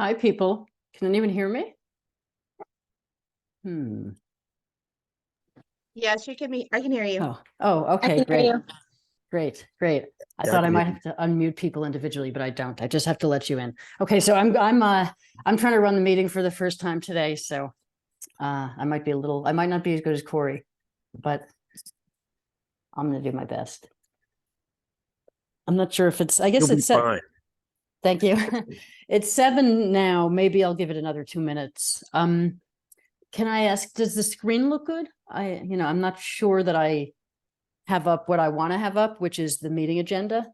Hi, people. Can anyone hear me? Yes, you can be. I can hear you. Oh, okay, great. you. Great. I Yeah, thought I can might hear have to unmute people individually, but I don't. I just have to let you in. Okay, so I'm trying to run the meeting for the first time today, so I might not be as good as Corey, but I'm gonna do my best. I'm not sure if I guess You'll be it's set. fine. Thank you. It's 7 now. Maybe I'll give it another 2 minutes. Can I ask, does the screen look good? I'm not sure that I have up what I want to have up, which is the meeting agenda.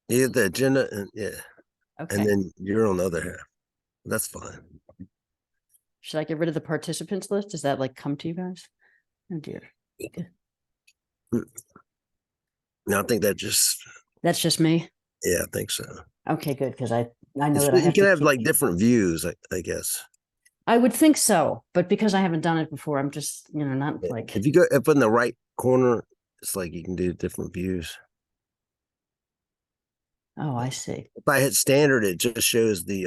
Yeah, the agenda, and Okay. and then you're on the other half. That's fine. Should I get rid of the participants list? Does that like come to you guys? Oh dear. No, I think that's just me. Yeah, I think so. Okay, good, because I know that I You have can to have keep... like different views, I guess. I would think so, but because I haven't done it before, I'm just, not like... If you go up in the right corner, it's like you can do different views. Oh, I see. If I hit standard, it just shows the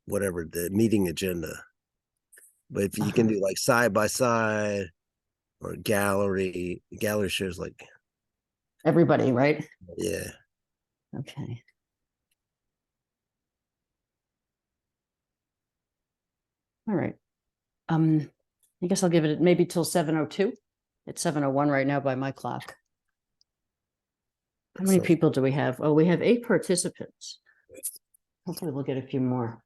whatever the meeting agenda. But if you can do like side by side or gallery shows like Everybody, right? yeah. Okay. All right. I guess I'll give it maybe till 7:02. It's 7:01 right now by my clock. How many people do we have? Oh, we have 8 participants. Hopefully we'll get a few more.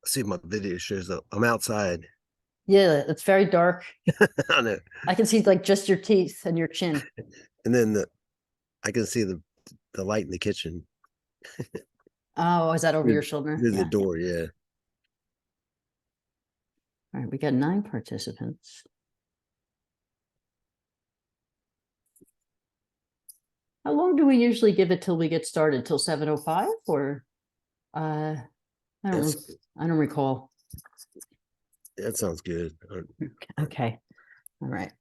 See, my video shows up. I'm outside. Yeah, it's very dark. I know. I can see like just your teeth and your chin. And then I can see the light in the kitchen. Oh, is that over your shoulder? Through the door, yeah. All right, we got 9 participants. How long do we usually give it till we get started? Till 7:05 or I don't recall. That sounds good. Okay. All right.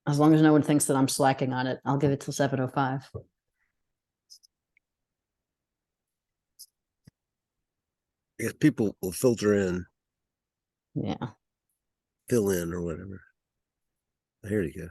As long as no one thinks that I'm slacking on it, I'll give it till 7:05. I guess people will filter in. Yeah. Fill in or whatever. Here you go.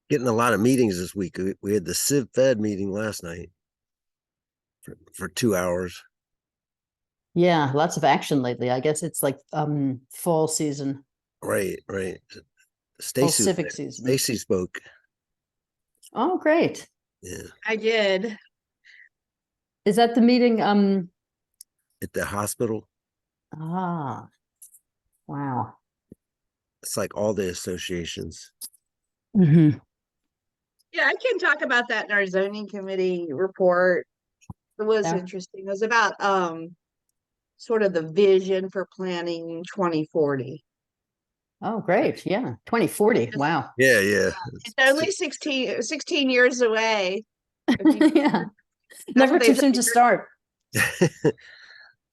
Getting a lot of meetings this week. We had the Civ Fed meeting last night for 2 hours. Yeah, lots of action lately. I guess it's like fall season. Right. Civic season. Stacy spoke. Oh, great. Yeah. I did. Is that the meeting? At the hospital. Wow. It's like all the associations. Mm-hmm. Yeah, I can talk about that in our zoning committee report. It was interesting. It was about sort of the vision for planning 2040. Oh, great. Yeah. 2040. Wow. Yeah. It's only 16 years away. Yeah. Never too soon to start.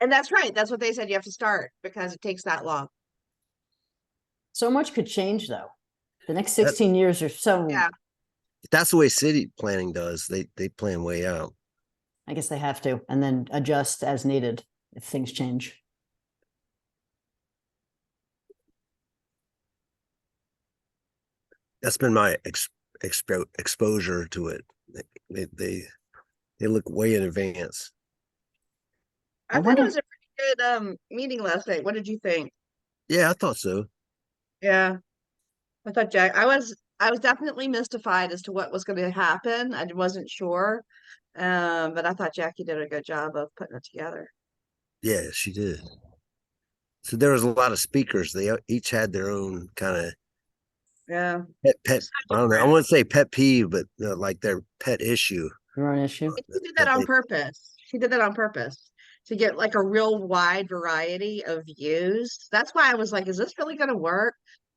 And that's right. That's what they said. You have to start because it takes that long. So much could change, though. The next 16 years or so. Yeah. That's the way city planning does. They plan way out. I guess they have to, and then adjust as needed if things change. That's been my exposure to it. They look way in advance. I I thought it wonder, was a pretty good meeting last night. What did you think? Yeah, I thought so. Yeah, I thought I was definitely mystified as to what was going to happen. I wasn't sure. But I thought Jackie did a good job of putting it together. Yeah, she did. So there was a lot of speakers. They each had their own kind of Yeah. pet. I don't know. I wouldn't say pet peeve, but like their pet issue. your own issue. She did that on purpose. She did that on purpose to get like a real wide variety of views. That's why I was like, is this really going to work?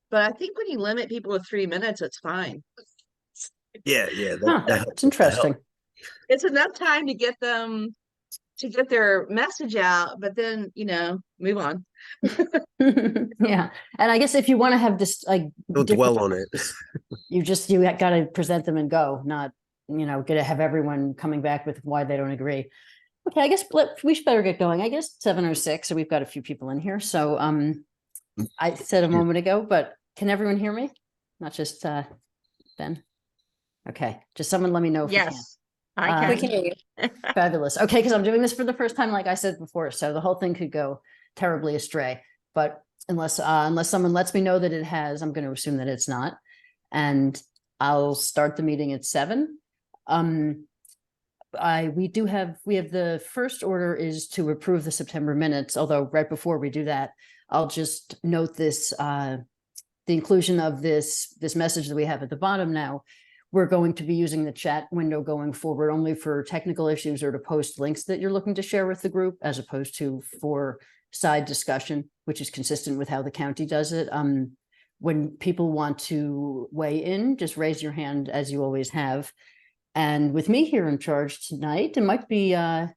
But I think when you limit people to 3 minutes, it's fine. Yeah, yeah, Huh, that it's helped. That interesting. helped. It's enough time to get them to get their message out, but then, move on. Yeah, and I guess if you want to have this like Don't different, dwell on it. you got to present them and go, not gonna have everyone coming back with why they don't agree. Okay, I guess we should better get going. I guess 7:06, so we've got a few people in here. So I said a moment ago, but can everyone hear me? Not just Ben. Okay, just someone let me know if you can. Yes, I can. We can hear you. Fabulous. Okay, because I'm doing this for the first time, like I said before, so the whole thing could go terribly astray. But unless someone lets me know that it has, I'm going to assume that it's not, and I'll start the meeting at 7. We have the first order is to approve the September minutes. Although right before we do that, I'll just note this: the inclusion of this message that we have at the bottom now. We're going to be using the chat window going forward only for technical issues or to post links that you're looking to share with the group, as opposed to for side discussion, which is consistent with how the county does it. When people want to weigh in, just raise your hand as you always have. And with me here in charge tonight, it might be, I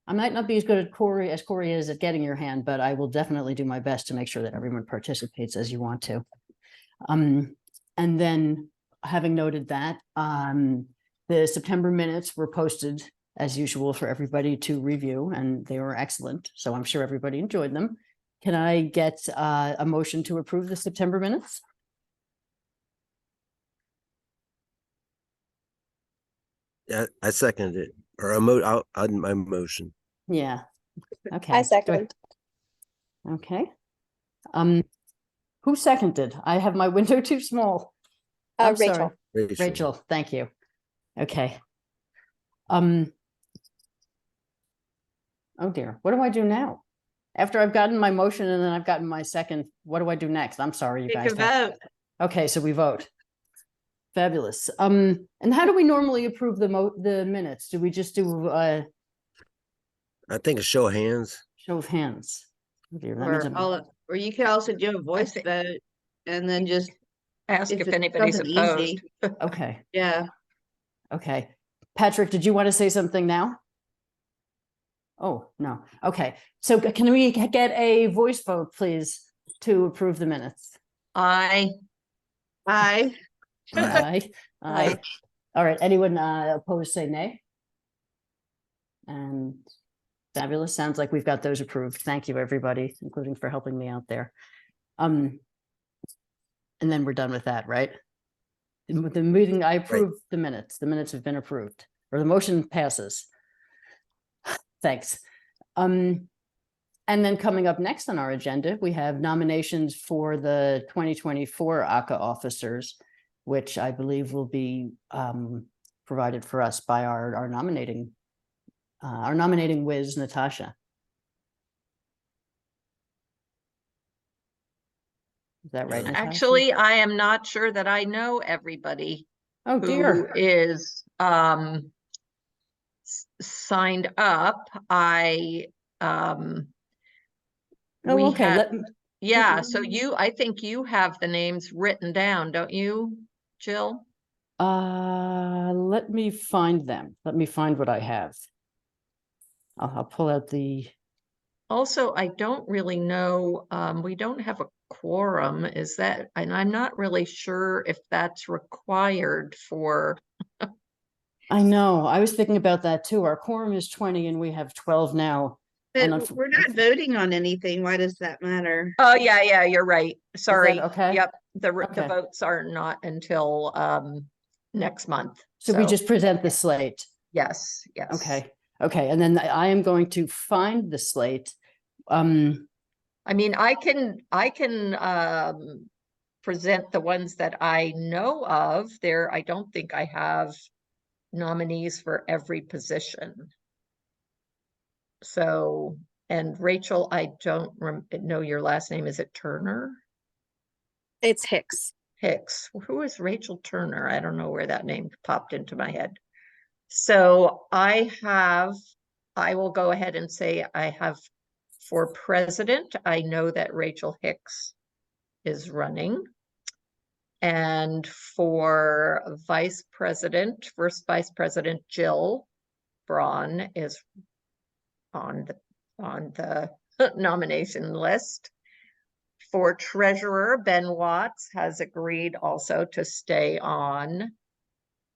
might not be as good as Corey is at getting your hand, but I will definitely do my best to make sure that everyone participates as you want to. And then, having noted that, the September minutes were posted as usual for everybody to review, and they were excellent. So I'm sure everybody enjoyed them. Can I get a motion to approve the September minutes? Yeah, I seconded it, or I'll my motion. Yeah. Okay. I second. Okay. Who seconded? I have my window too small. Rachel. Sorry. Rachel, thank you. Okay. Oh dear, what do I do now? After I've gotten my motion and then I've gotten my second, what do I do next? I'm sorry, you Take guys. a vote. Okay, so we vote. Fabulous. And how do we normally approve the minutes? Do we just do a I think a show of hands. show of hands? Oh dear, that means I'm- Or you could also do a voice vote and then just Ask if if it's anybody's something opposed. easy. Okay, Yeah. okay. Patrick, did you want to say something now? Oh, no. Okay, so can we get a voice vote, please, to approve the minutes? I Aye. Aye. Aye. All right, anyone opposed, say nay. And fabulous, sounds like we've got those approved. Thank you, everybody, including for helping me out there. And then we're done with that, right? With the meeting, I approved the minutes. The minutes have been approved, or the motion passes. Thanks. And then coming up next on our agenda, we have nominations for the 2024 AHCA officers, which I believe will be provided for us by our nominating whiz, Natasha. Is that right, Natasha? actually, I am not sure that I know everybody Oh who dear. is signed up. Oh, we okay. have, yeah, so Mm-hmm. I think you have the names written down, don't you, Jill? Let me find them. Let me find what I have. I'll pull out the. Also, I don't really know, we don't have a quorum, is that, and I'm not really sure if that's required for, I know. I was thinking about that too. Our quorum is 20 and we have 12 now. And But we're not voting on anything. Why does that matter? oh, yeah, you're right. Sorry. okay? Yep, the Okay. votes are not until, next month. So we just present the slate. Yes, yes. Okay, okay, and then I am going to find the slate. I mean, I can present the ones that I know of. There, I don't think I have nominees for every position. So, and Rachel, I don't know your last name. Is it Turner? It's Hicks. Hicks. Who is Rachel Turner? I don't know where that name popped into my head. So I will go ahead and say I have for president, I know that Rachel Hicks is running. And for vice president, first vice president, Jill Braun is on the nomination list. For treasurer, Ben Watts has agreed also to stay on.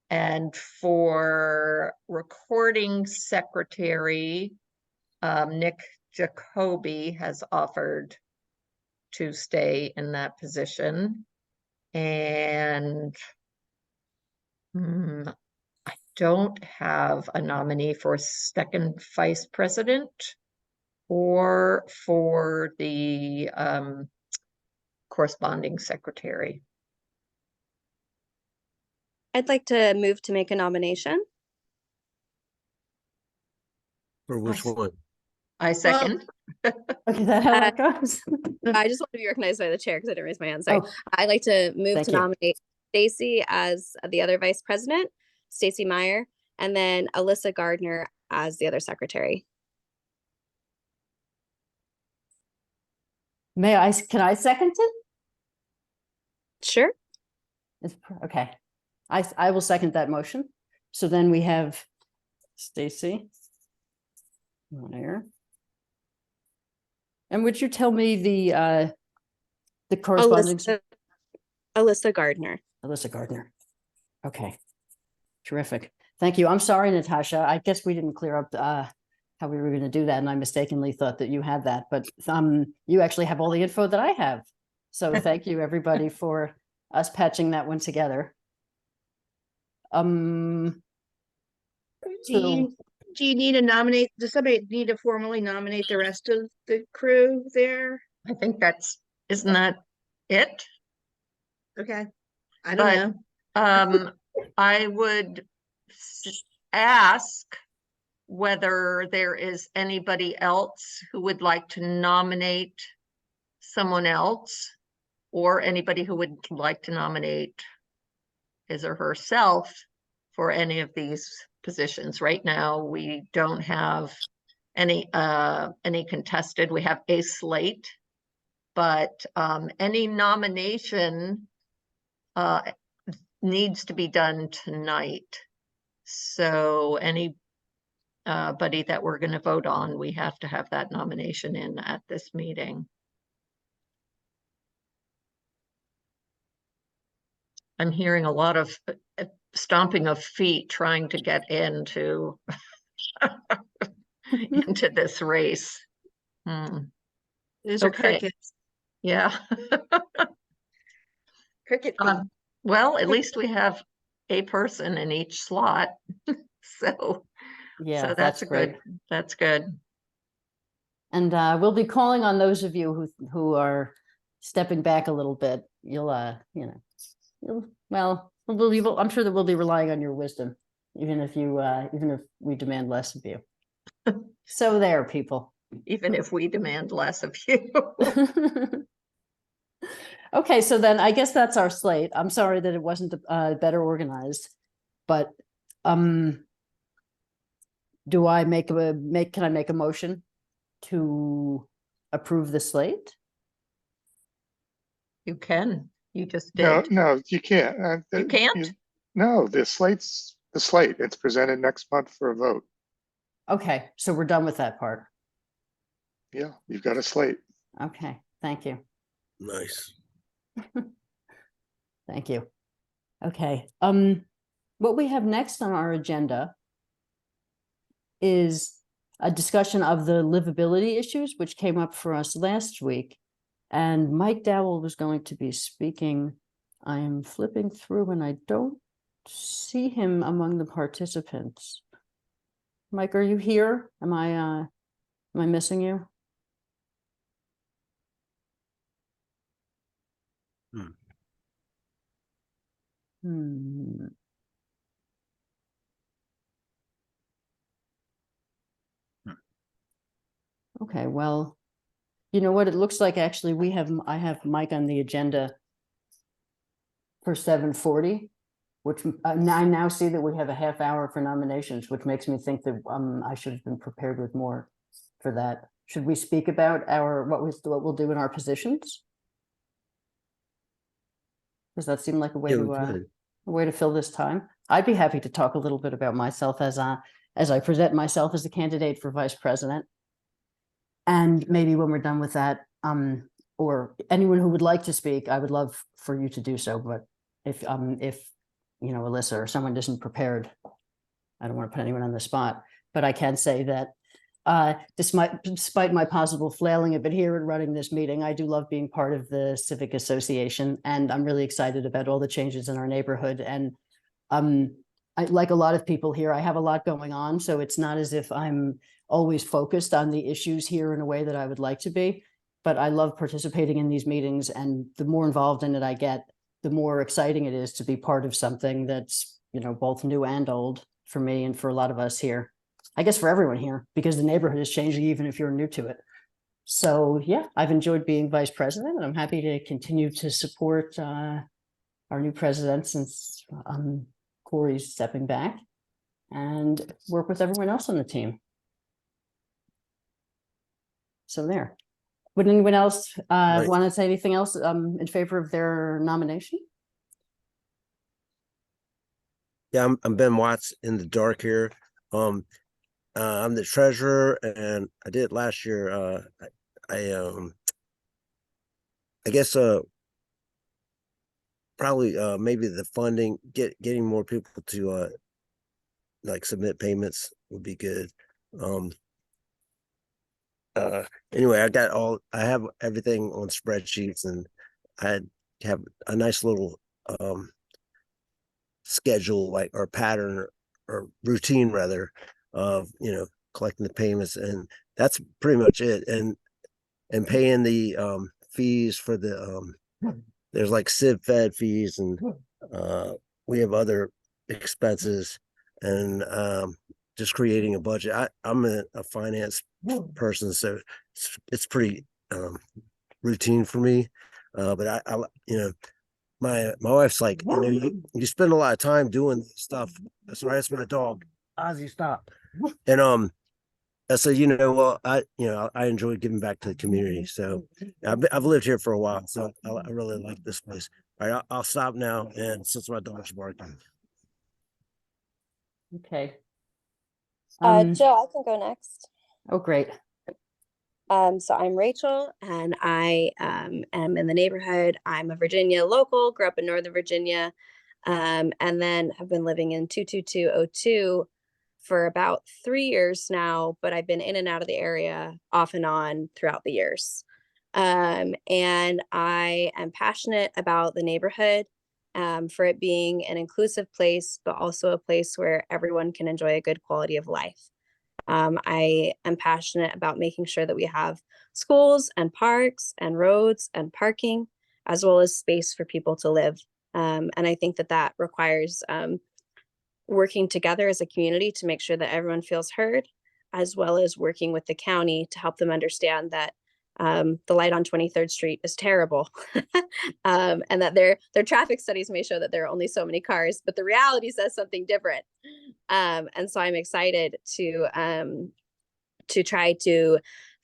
And for recording secretary, Nick Jacoby has offered to stay in that position. And I don't have a nominee for second vice president or for the corresponding secretary. I'd like to move to make a nomination. For which one? I second. Okay, that how it goes? I just want to be recognized by the chair because I didn't raise my hand. Sorry. Oh, I'd like to move thank to you. nominate Stacy as the other vice president, Stacy Meyer, and then Alyssa Gardner as the other secretary. Can I second it? Sure. Okay, I will second that motion. So then we have Stacy Meyer. And would you tell me the corresponding? Alyssa Gardner. Alyssa Gardner. Okay, terrific. Thank you. I'm sorry, Natasha. I guess we didn't clear up how we were going to do that, and I mistakenly thought that you had that, but you actually have all the info that I have. So thank you, everybody, for us patching that one together. Do you need to nominate, does somebody need to formally nominate the rest of the crew there? I think isn't that it? Okay, I don't But, know. I would ask whether there is anybody else who would like to nominate someone else, or anybody who would like to nominate his or herself for any of these positions. Right now, we don't have any contested. We have a slate, but any nomination needs to be done tonight. So anybody that we're going to vote on, we have to have that nomination in at this meeting. I'm hearing a lot of stomping of feet trying to get into into this race. Those are Okay. crickets. Yeah. Cricket. Well, at least we have a person in each slot. So Yeah, that's great. good. That's good. And we'll be calling on those of you who are stepping back a little bit. I'm sure that we'll be relying on your wisdom, even if we demand less of you. So there, people. Even if we demand less of you. Okay, so then I guess that's our slate. I'm sorry that it wasn't better organized, but can I make a motion to approve the slate? You can. You just No, did. no, you can't. You can't? No, the slate's the slate. It's presented next month for a vote. Okay, so we're done with that part. Yeah, you've got a slate. Okay, thank you. Nice. Thank you. Okay, what we have next on our agenda is a discussion of the livability issues, which came up for us last week. And Mike Dowell was going to be speaking. I am flipping through and I don't see him among the participants. Mike, are you here? Am I missing you? Hmm. Okay, well, you know what? It looks like actually I have Mike on the agenda for 7:40, which I now see that we have a half hour for nominations, which makes me think that I should have been prepared with more for that. Should we speak about what we'll do in our positions? Does that seem like a way Yeah, we to could. a way to fill this time? I'd be happy to talk a little bit about myself as I present myself as a candidate for vice president. And maybe when we're done with that, or anyone who would like to speak, I would love for you to do so. But if you know, Alyssa or someone isn't prepared, I don't want to put anyone on the spot. But I can say that despite my possible flailing a bit here at running this meeting, I do love being part of the Civic Association, and I'm really excited about all the changes in our neighborhood. And like a lot of people here, I have a lot going on, so it's not as if I'm always focused on the issues here in a way that I would like to be. But I love participating in these meetings, and the more involved in it I get, the more exciting it is to be part of something that's, you know, both new and old for me and for a lot of us here. I guess for everyone here, because the neighborhood is changing even if you're new to it. So yeah, I've enjoyed being vice president, and I'm happy to continue to support our new president since Corey's stepping back, and work with everyone else on the team. So there. Would anyone else Right. want to say anything else in favor of their nomination? Yeah, I'm Ben Watts in the dark here. I'm the treasurer, and I did last year. I guess probably maybe the funding, getting more people to like submit payments would be good. Anyway, I have everything on spreadsheets, and I have a nice little schedule, like, or pattern or routine rather, of, you know, collecting the payments, and that's pretty much it. And paying the fees for the there's like civ fed fees, and we have other expenses, and just creating a budget. I'm a finance person, so it's pretty routine for me. But I you know, my wife's like, you know, you spend a lot of time doing stuff. Sorry, that's my dog. Ozzy, stop. And I said, you know, well, I enjoy giving back to the community. So I've lived here for a while, so I really like this place. All right, I'll stop now, and since my dog's barking. Okay. Joe, I can go next. Oh, great. So I'm Rachel, and I am in the neighborhood. I'm a Virginia local, grew up in Northern Virginia, and then have been living in 22202 for about 3 years now, but I've been in and out of the area off and on throughout the years. And I am passionate about the neighborhood, for it being an inclusive place, but also a place where everyone can enjoy a good quality of life. I am passionate about making sure that we have schools and parks and roads and parking, as well as space for people to live. And I think that requires working together as a community to make sure that everyone feels heard, as well as working with the county to help them understand that the light on 23rd Street is terrible, and that their traffic studies may show that there are only so many cars, but the reality says something different. And so I'm excited to try to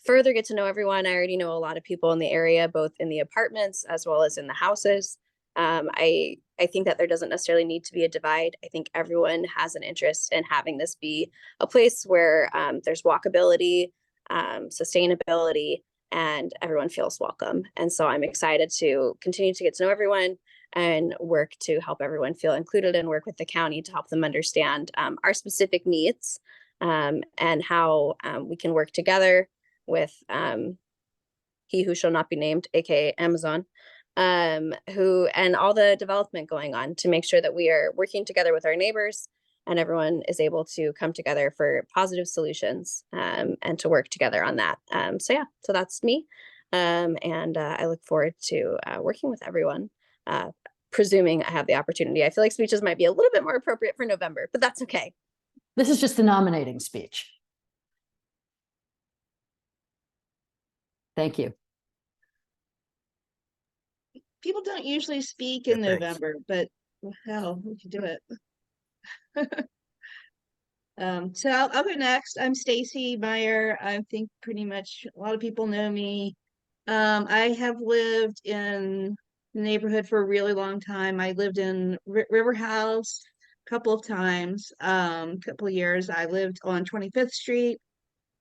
further get to know everyone. I already know a lot of people in the area, both in the apartments as well as in the houses. I think that there doesn't necessarily need to be a divide. I think everyone has an interest in having this be a place where there's walkability, sustainability, and everyone feels welcome. And so I'm excited to continue to get to know everyone and work to help everyone feel included, and work with the county to help them understand our specific needs, and how we can work together with he who shall not be named, aka Amazon, who and all the development going on to make sure that we are working together with our neighbors and everyone is able to come together for positive solutions and to work together on that. So yeah, so that's me. And I look forward to working with everyone, presuming I have the opportunity. I feel like speeches might be a little bit more appropriate for November, but that's okay. This is just the nominating speech. Thank you. People don't usually speak Yeah, in thanks. November, but hell, we can do it. So I'll go next. I'm Stacy Meyer. I think pretty much a lot of people know me. I have lived in the neighborhood for a really long time. I lived in River House a couple of times, couple of years. I lived on 25th Street,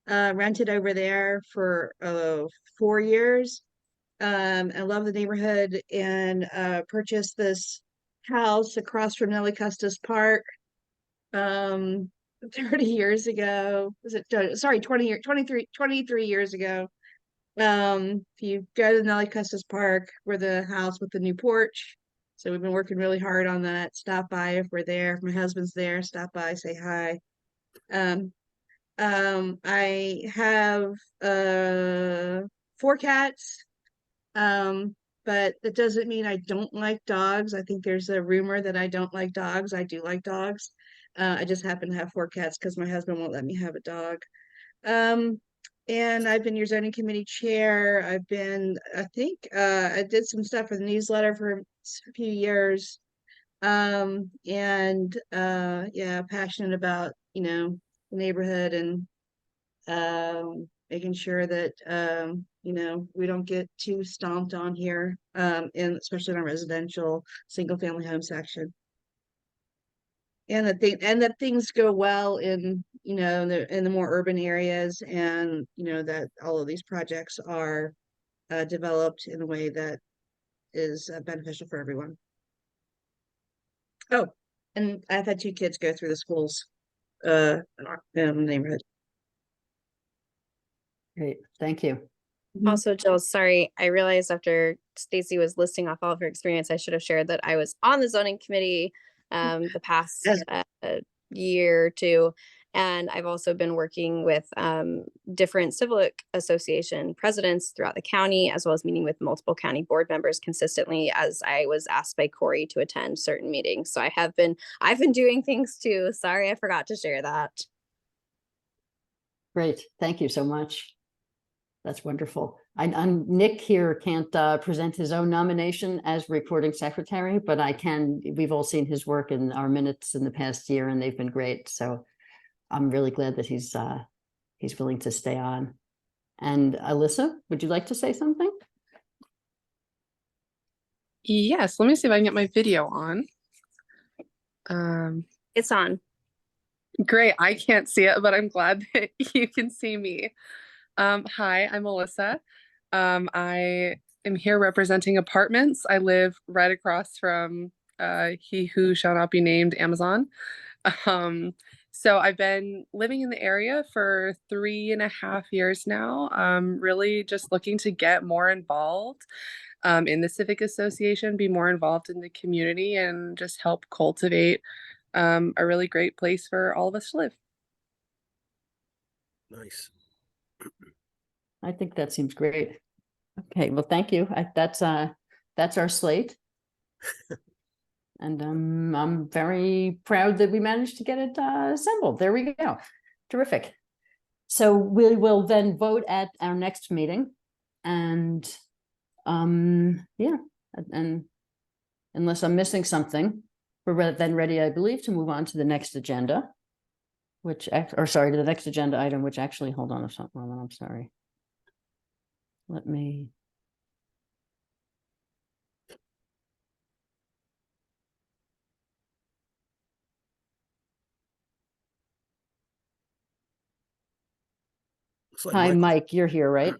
rented over there for 4 years. I love the neighborhood and purchased this house across from Nellie Custis Park. 30 years ago. Was it sorry, 23 years ago. If you go to Nellie Custis Park, we're the house with the new porch. So we've been working really hard on that. Stop by if we're there. If my husband's there, stop by, say hi. I have 4 cats. But that doesn't mean I don't like dogs. I think there's a rumor that I don't like dogs. I do like dogs. I just happen to have 4 cats because my husband won't let me have a dog. And I've been your zoning committee chair. I did some stuff for the newsletter for a few years. Yeah, passionate about, the neighborhood and making sure that we don't get too stomped on here, and especially in our residential single family home section. And that things go well in in the more urban areas, and that all of these projects are developed in a way that is beneficial for everyone. Oh, and I've had 2 kids go through the schools in the neighborhood. Great. Thank you. Also, Jill, sorry, I realized after Stacy was listing off all of her experience, I should have shared that I was on the zoning committee the past year or two. And I've also been working with different civic association presidents throughout the county, as well as meeting with multiple county board members consistently as I was asked by Corey to attend certain meetings. So I've been doing things too. Sorry, I forgot to share that. Great. Thank you so much. That's wonderful. I'm Nick here can't present his own nomination as recording secretary, but we've all seen his work in our minutes in the past year and they've been great. So I'm really glad that he's willing to stay on. And Alyssa, would you like to say something? Yes, let me see if I can get my video on. It's on. Great, I can't see it, but I'm glad that you can see me. Hi, I'm Alyssa. I am here representing apartments. I live right across from He Who Shall Not Be Named Amazon. So I've been living in the area for 3.5 years now. Really just looking to get more involved in the Civic Association, be more involved in the community, and just help cultivate a really great place for all of us to live. Nice. I think that seems great. Okay, well, thank you. That's our slate. And I'm very proud that we managed to get it assembled. There we go. Terrific. So we will then vote at our next meeting. And yeah, and unless I'm missing something, we're then ready, I believe, to move on to the next agenda, to the next agenda item, which actually, hold on a moment, I'm sorry. Let me. Hi, Mike, you're here, right?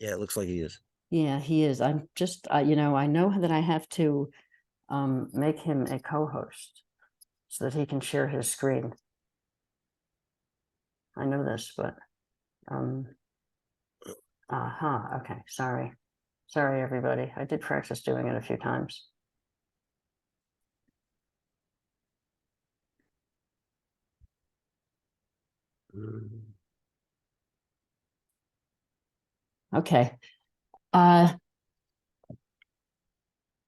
Yeah, it looks like he is. Yeah, he is. I'm just, I know that I have to make him a co-host so that he can share his screen. I know this, but okay, sorry. Sorry, everybody. I did practice doing it a few times. Mm. Okay.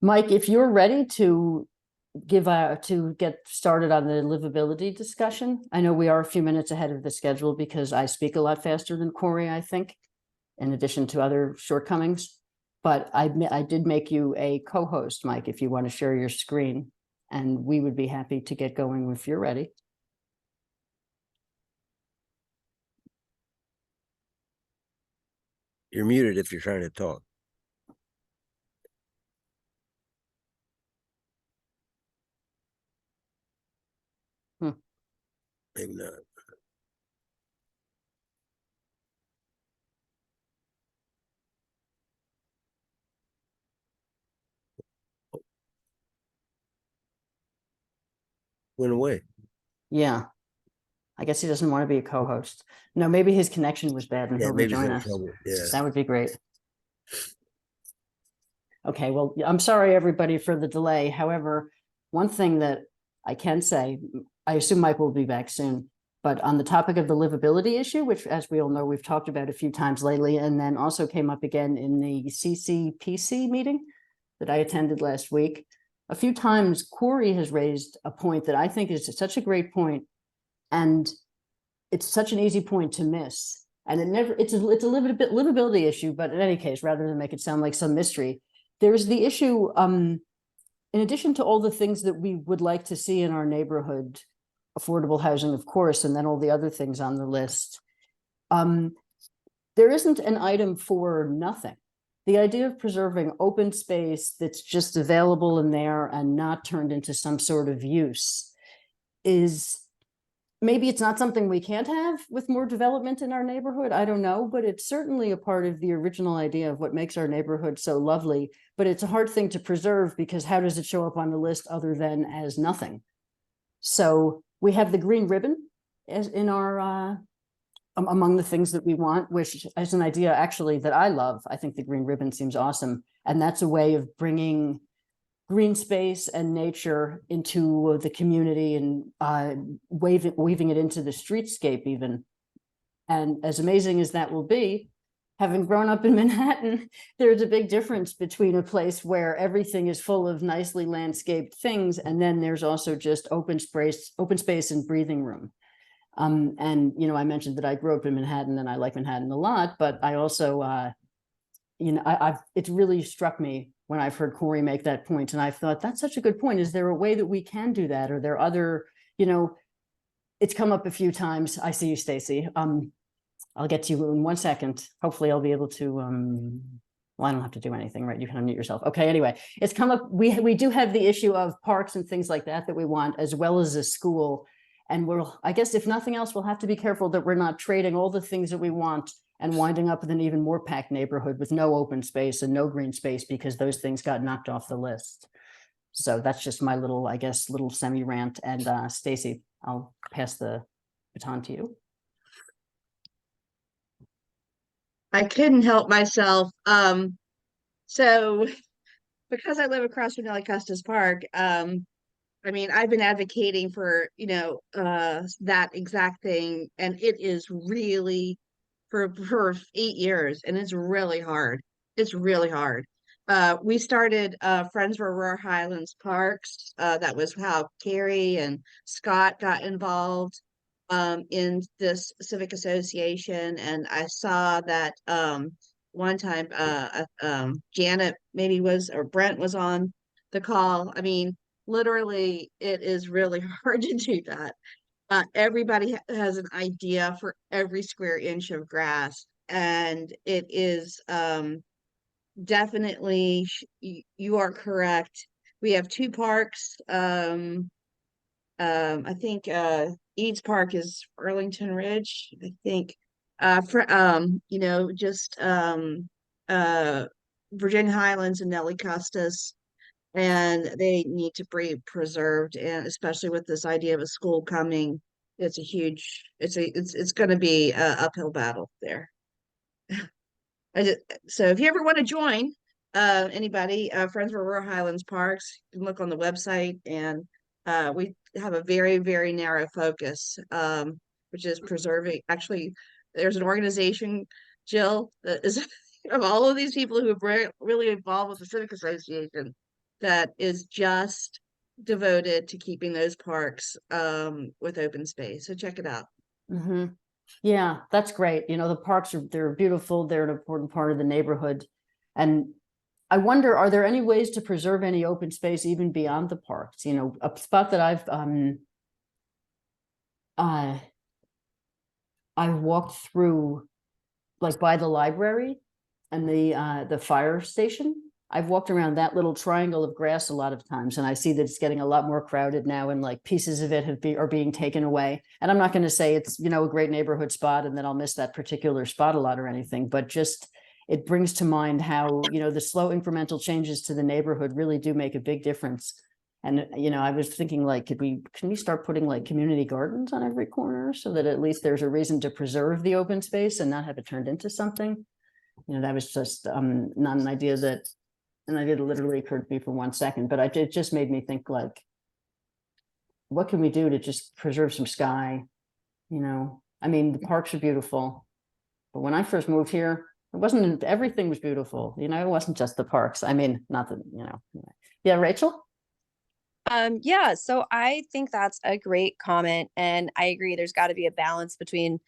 Mike, if you're ready to get started on the livability discussion, I know we are a few minutes ahead of the schedule because I speak a lot faster than Corey, I think, in addition to other shortcomings. But I did make you a co-host, Mike, if you want to share your screen, and we would be happy to get going if you're ready. You're muted if you're trying to talk. Maybe not. Went away. Yeah. I guess he doesn't want to be a co-host. No, maybe his connection was bad and Yeah, he'll maybe he's rejoin having us. trouble. Yeah. That would be great. Okay, well, I'm sorry, everybody, for the delay. However, one thing that I can say, I assume Mike will be back soon, but on the topic of the livability issue, which, as we all know, we've talked about a few times lately, and then also came up again in the CCPC meeting that I attended last week. A few times, Corey has raised a point that I think is such a great point, and it's such an easy point to miss. And it's a livability issue, but in any case, rather than make it sound like some mystery, there's the issue, in addition to all the things that we would like to see in our neighborhood, affordable housing, of course, and then all the other things on the list, there isn't an item for nothing. The idea of preserving open space that's just available in there and not turned into some sort of use is, maybe it's not something we can't have with more development in our neighborhood. I don't know, but it's certainly a part of the original idea of what makes our neighborhood so lovely. But it's a hard thing to preserve because how does it show up on the list other than as nothing? So we have the green ribbon as in our among the things that we want, which is an idea actually that I love. I think the green ribbon seems awesome, and that's a way of bringing green space and nature into the community and weaving it into the streetscape even. And as amazing as that will be, having grown up in Manhattan, there's a big difference between a place where everything is full of nicely landscaped things, and then there's also just open space and breathing room. And you know, I mentioned that I grew up in Manhattan and I like Manhattan a lot, but I also you know, it's really struck me when I've heard Corey make that point, and I've thought that's such a good point. Is there a way that we can do that? Are there other, you know, it's come up a few times. I see you, Stacy. I'll get to you in 1 second. Hopefully I'll be able to, well, I don't have to do anything, right? You can unmute yourself. Okay, anyway, it's come up. We do have the issue of parks and things like that we want, as well as a school. And I guess if nothing else, we'll have to be careful that we're not trading all the things that we want and winding up with an even more packed neighborhood with no open space and no green space because those things got knocked off the list. So that's just my little, I guess, little semi rant. And Stacy, I'll pass the baton to you. I couldn't help myself. So because I live across from Nelly Custis Park, I mean, I've been advocating for, you know, that exact thing, and it is really for 8 years, and it's really hard. It's really hard. We started Friends for Aurora Highlands Parks. That was how Carrie and Scott got involved in this civic association, and I saw that one time Janet maybe was, or Brent was on the call. I mean, literally, it is really hard to do that. Everybody has an idea for every square inch of grass, and it is definitely, you are correct. We have two parks. I think Eads Park is Arlington Ridge. I think for you know, just Virginia Highlands and Nelly Custis, and they need to be preserved, and especially with this idea of a school coming, it's a huge, it's going to be a uphill battle there. So if you ever want to join, anybody, Friends of Aurora Highlands Parks, you can look on the website, and we have a very, very narrow focus, which is preserving. Actually, there's an organization, Jill, that is of all of these people who are really involved with the Civic Association, that is just devoted to keeping those parks with open space. So check it out. Mm-hmm. Yeah, that's great. You know, the parks they're beautiful. They're an important part of the neighborhood. And I wonder, are there any ways to preserve any open space even beyond the parks? You know, a spot that I walked through, like by the library and the fire station. I've walked around that little triangle of grass a lot of times, and I see that it's getting a lot more crowded now, and like pieces of it are being taken away. And I'm not going to say it's, you know, a great neighborhood spot and then I'll miss that particular spot a lot or anything, but just it brings to mind how, you know, the slow incremental changes to the neighborhood really do make a big difference. And, you know, I was thinking, like, can we start putting like community gardens on every corner so that at least there's a reason to preserve the open space and not have it turned into something? You know, that was just not an idea that literally occurred to me for 1 second, but it just made me think, like, what can we do to just preserve some sky? You know, I mean, the parks are beautiful, but when I first moved here, it wasn't, everything was beautiful. You know, it wasn't just the parks. I mean, not that, you know. Yeah, Rachel? Yeah, so I think that's a great comment, and I agree there's got to be a balance between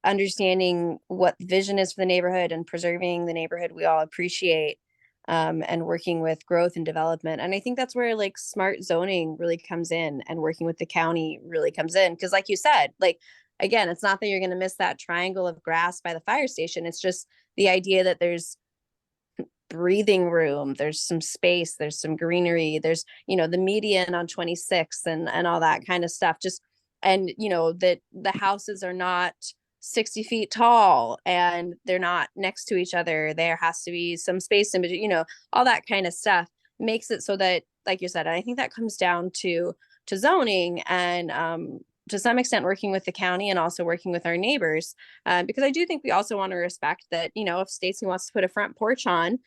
understanding what the vision is for the neighborhood and preserving the neighborhood we all appreciate, and working with growth and development. And I think that's where like smart zoning really comes in, and working with the county really comes in. Because like you said, like, again, it's not that you're going to miss that triangle of grass by the fire station. It's just the idea that there's breathing room, there's some space, there's some greenery, there's, you know, the median on 26 and all that kind of stuff. Just, and you know, that the houses are not 60 feet tall and they're not next to each other. There has to be some space in between, you know, all that kind of stuff makes it so that, like you said, I think that comes down to zoning and to some extent working with the county and also working with our neighbors, because I do think we also want to respect that, you know, if Stacy wants to put a front porch on,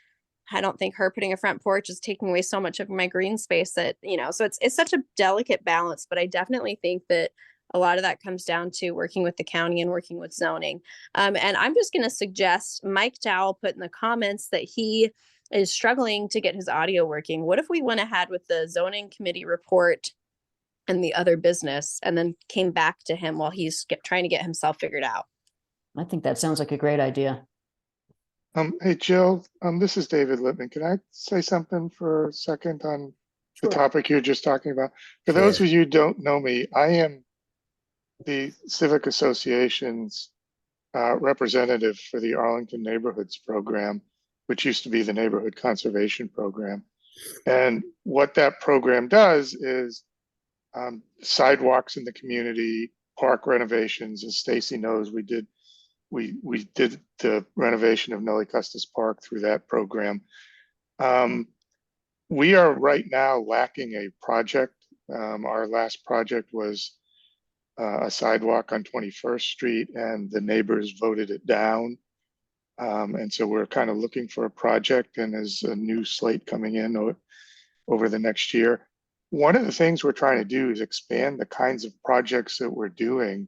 I don't think her putting a front porch is taking away so much of my green space that, you know, so it's such a delicate balance. But I definitely think that a lot of that comes down to working with the county and working with zoning. And I'm just going to suggest Mike Dowell put in the comments that he is struggling to get his audio working. What if we went ahead with the zoning committee report and the other business and then came back to him while he's trying to get himself figured out? I think that sounds like a great idea. Hey, Jill, this is David Lippman. Can I say something for a second on the Sure. topic you were just talking about? For Sure. those of you who don't know me, I am the Civic Association's representative for the Arlington Neighborhoods Program, which used to be the Neighborhood Conservation Program. And what that program does is sidewalks in the community, park renovations. As Stacy knows, we did the renovation of Nellie Custis Park through that program. We are right now lacking a project. Our last project was a sidewalk on 21st Street, and the neighbors voted it down. And so we're kind of looking for a project, and there's a new slate coming in over the next year. One of the things we're trying to do is expand the kinds of projects that we're doing,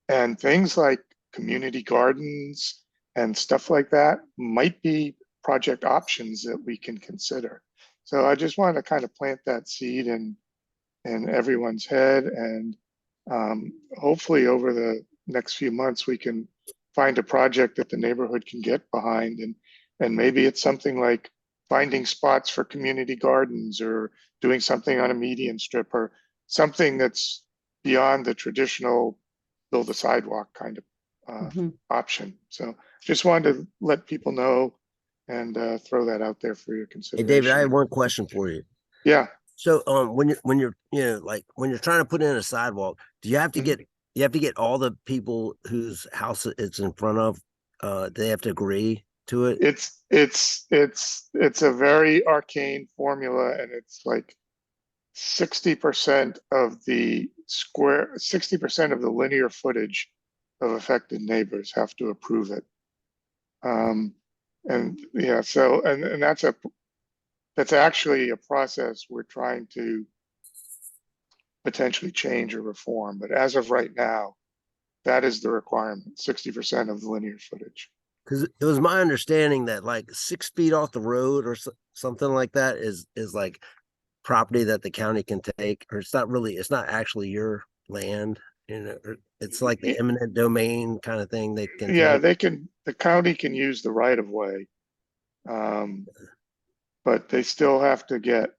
and things like community gardens and stuff like that might be project options that we can consider. So I just wanted to kind of plant that seed in everyone's head, and hopefully over the next few months we can find a project that the neighborhood can get behind, and maybe it's something like finding spots for community gardens or doing something on a median strip or something that's beyond the traditional build a sidewalk kind of option. So just wanted to let people know and throw that out there for your Hey, consideration. David, I have one question for you. Yeah. So, when you're, you know, like when you're trying to put in a sidewalk, do you have to get all the people whose house it's in front of, they have to agree to it? It's a very arcane formula, and it's like 60% of the 60% of the linear footage of affected neighbors have to approve it. And yeah, so, and that's actually a process we're trying to potentially change or reform. But as of right now, that is the requirement, 60% of the linear footage. Because it was my understanding that like 6 feet off the road or something like that is like property that the county can take, or it's not actually your land, it's like the eminent domain kind of thing they can Yeah, take. the county can use the right of way. But they still have to get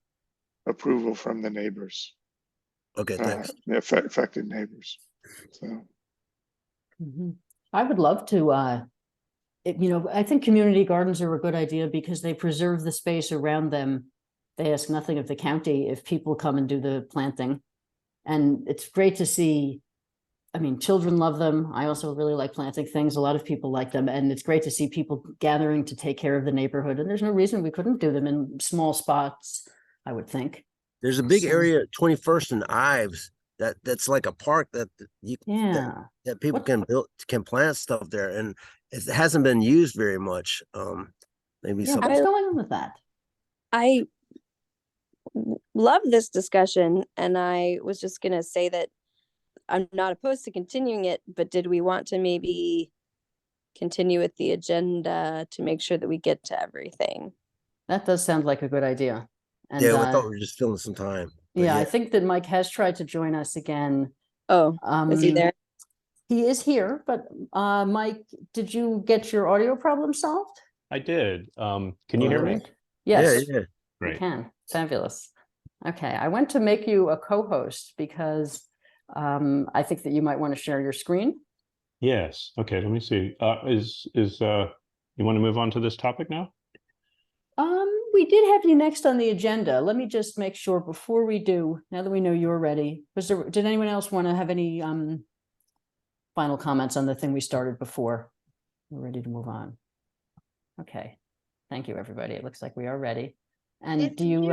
approval from the neighbors, Okay, thanks. the affected neighbors. So, Mhm. I would love to, I think community gardens are a good idea because they preserve the space around them. They ask nothing of the county if people come and do the planting. And it's great to see, I mean, children love them. I also really like planting things. A lot of people like them. And it's great to see people gathering to take care of the neighborhood. And there's no reason we couldn't do them in small spots, I would think. There's a big So- area at 21st and Ives that's like a park that Yeah. that people What- can plant stuff there, and it hasn't been used very much. Maybe Yeah, something. what's going on with that? I love this discussion, and I was just gonna say that I'm not opposed to continuing it, but did we want to maybe continue with the agenda to make sure that we get to everything? That does sound like a good idea. And Yeah, I thought we were just filling some time. But yeah, I think that Mike has tried to join us again. Oh, is he there? He is here, but Mike, did you get your audio problem solved? I did. Can you hear me? Yes, yeah. we Great. can. Fabulous. Okay, I went to make you a co-host because I think that you might want to share your screen. Yes. Okay. Let me see. You want to move on to this topic now? We did have you next on the agenda. Let me just make sure before we do, now that we know you're ready, did anyone else want to have any final comments on the thing we started before? We're ready to move on. Okay. Thank you, everybody. It looks like we are ready. And If do you,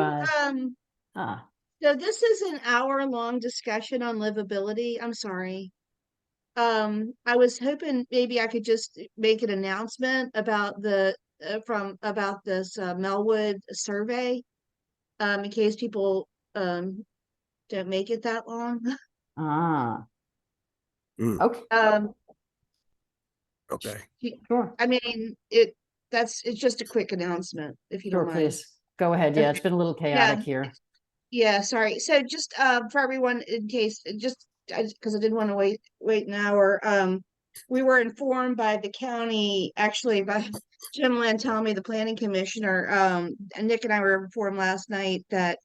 so this is an hour-long discussion on livability. I'm sorry. I was hoping maybe I could just make an announcement about about this Melwood survey, in case people don't make it that long. okay, Okay. sure, I mean, it's just a quick announcement, if you sure, don't mind. please. Go ahead. Yeah, it's been a little chaotic here. Yeah, sorry. So just for everyone, in case, because I didn't want to wait an hour. We were informed by the county, actually by Jim Lantelmi, the planning commissioner. And Nick and I were informed last night that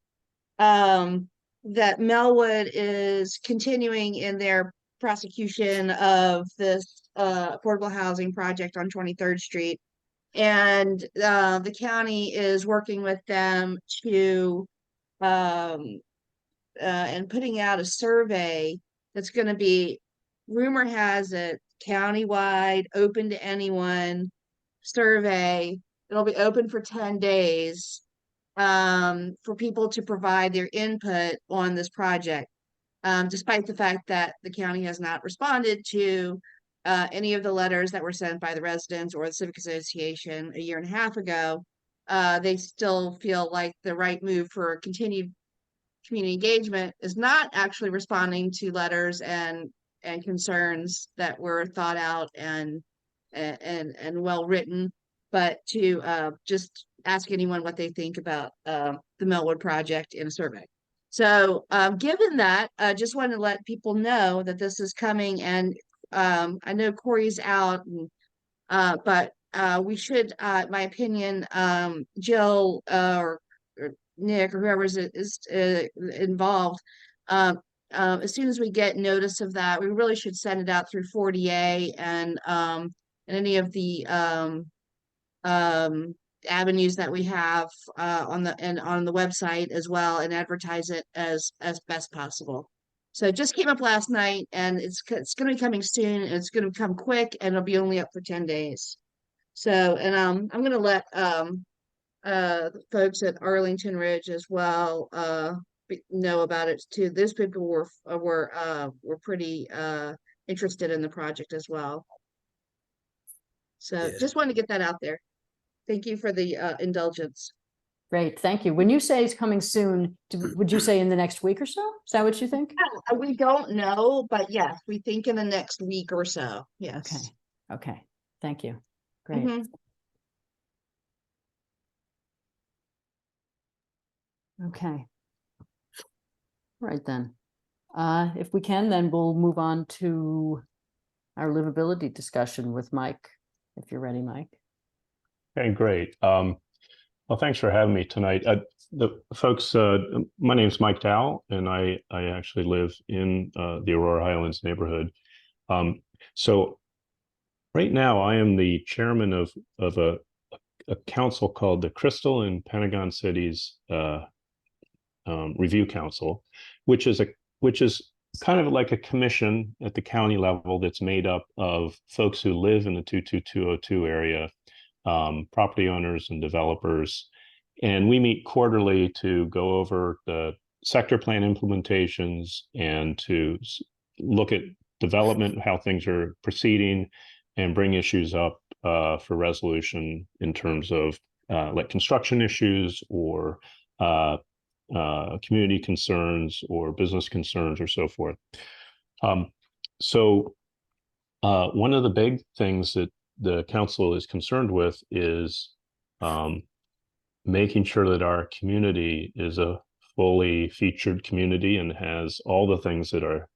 that Melwood is continuing in their prosecution of this affordable housing project on 23rd Street. And the county is working with them to and putting out a survey that's going to be, rumor has it, countywide, open to anyone survey. It'll be open for 10 days for people to provide their input on this project, despite the fact that the county has not responded to any of the letters that were sent by the residents or the Civic Association a year and a half ago. They still feel like the right move for continued community engagement is not actually responding to letters and concerns that were thought out and well written, but to just ask anyone what they think about the Melwood project in a survey. So given that, I just want to let people know that this is coming, and I know Corey's out, but we should, in my opinion, Jill or Nick or whoever is involved, as soon as we get notice of that, we really should send it out through 40A and any of the avenues that we have on the website as well, and advertise it as best possible. So it just came up last night, and it's going to be coming soon, and it's going to come quick, and it'll be only up for 10 days. So, and I'm going to let the folks at Arlington Ridge as well know about it too. Those people were pretty interested in the project as well. So Yeah. just wanted to get that out there. Thank you for the indulgence. Great, thank you. When you say it's coming soon, would you say in the next week or so? Is that what you think? We don't know, but yes, we think in the next week or so. Okay, Yes. okay, thank you. Great. Mhm. Okay. Right then. If we can, then we'll move on to our livability discussion with Mike, if you're ready, Mike. Okay, great. Well, thanks for having me tonight. The folks, my name's Mike Dow, and I actually live in the Aurora Highlands neighborhood. So right now, I am the chairman of a council called the Crystal and Pentagon Cities Review Council, which is kind of like a commission at the county level that's made up of folks who live in the 22202 area, property owners and developers. And we meet quarterly to go over the sector plan implementations and to look at development, how things are proceeding, and bring issues up for resolution in terms of like construction issues or community concerns or business concerns or so forth. So one of the big things that the council is concerned with is making sure that our community is a fully featured community and has all the things that are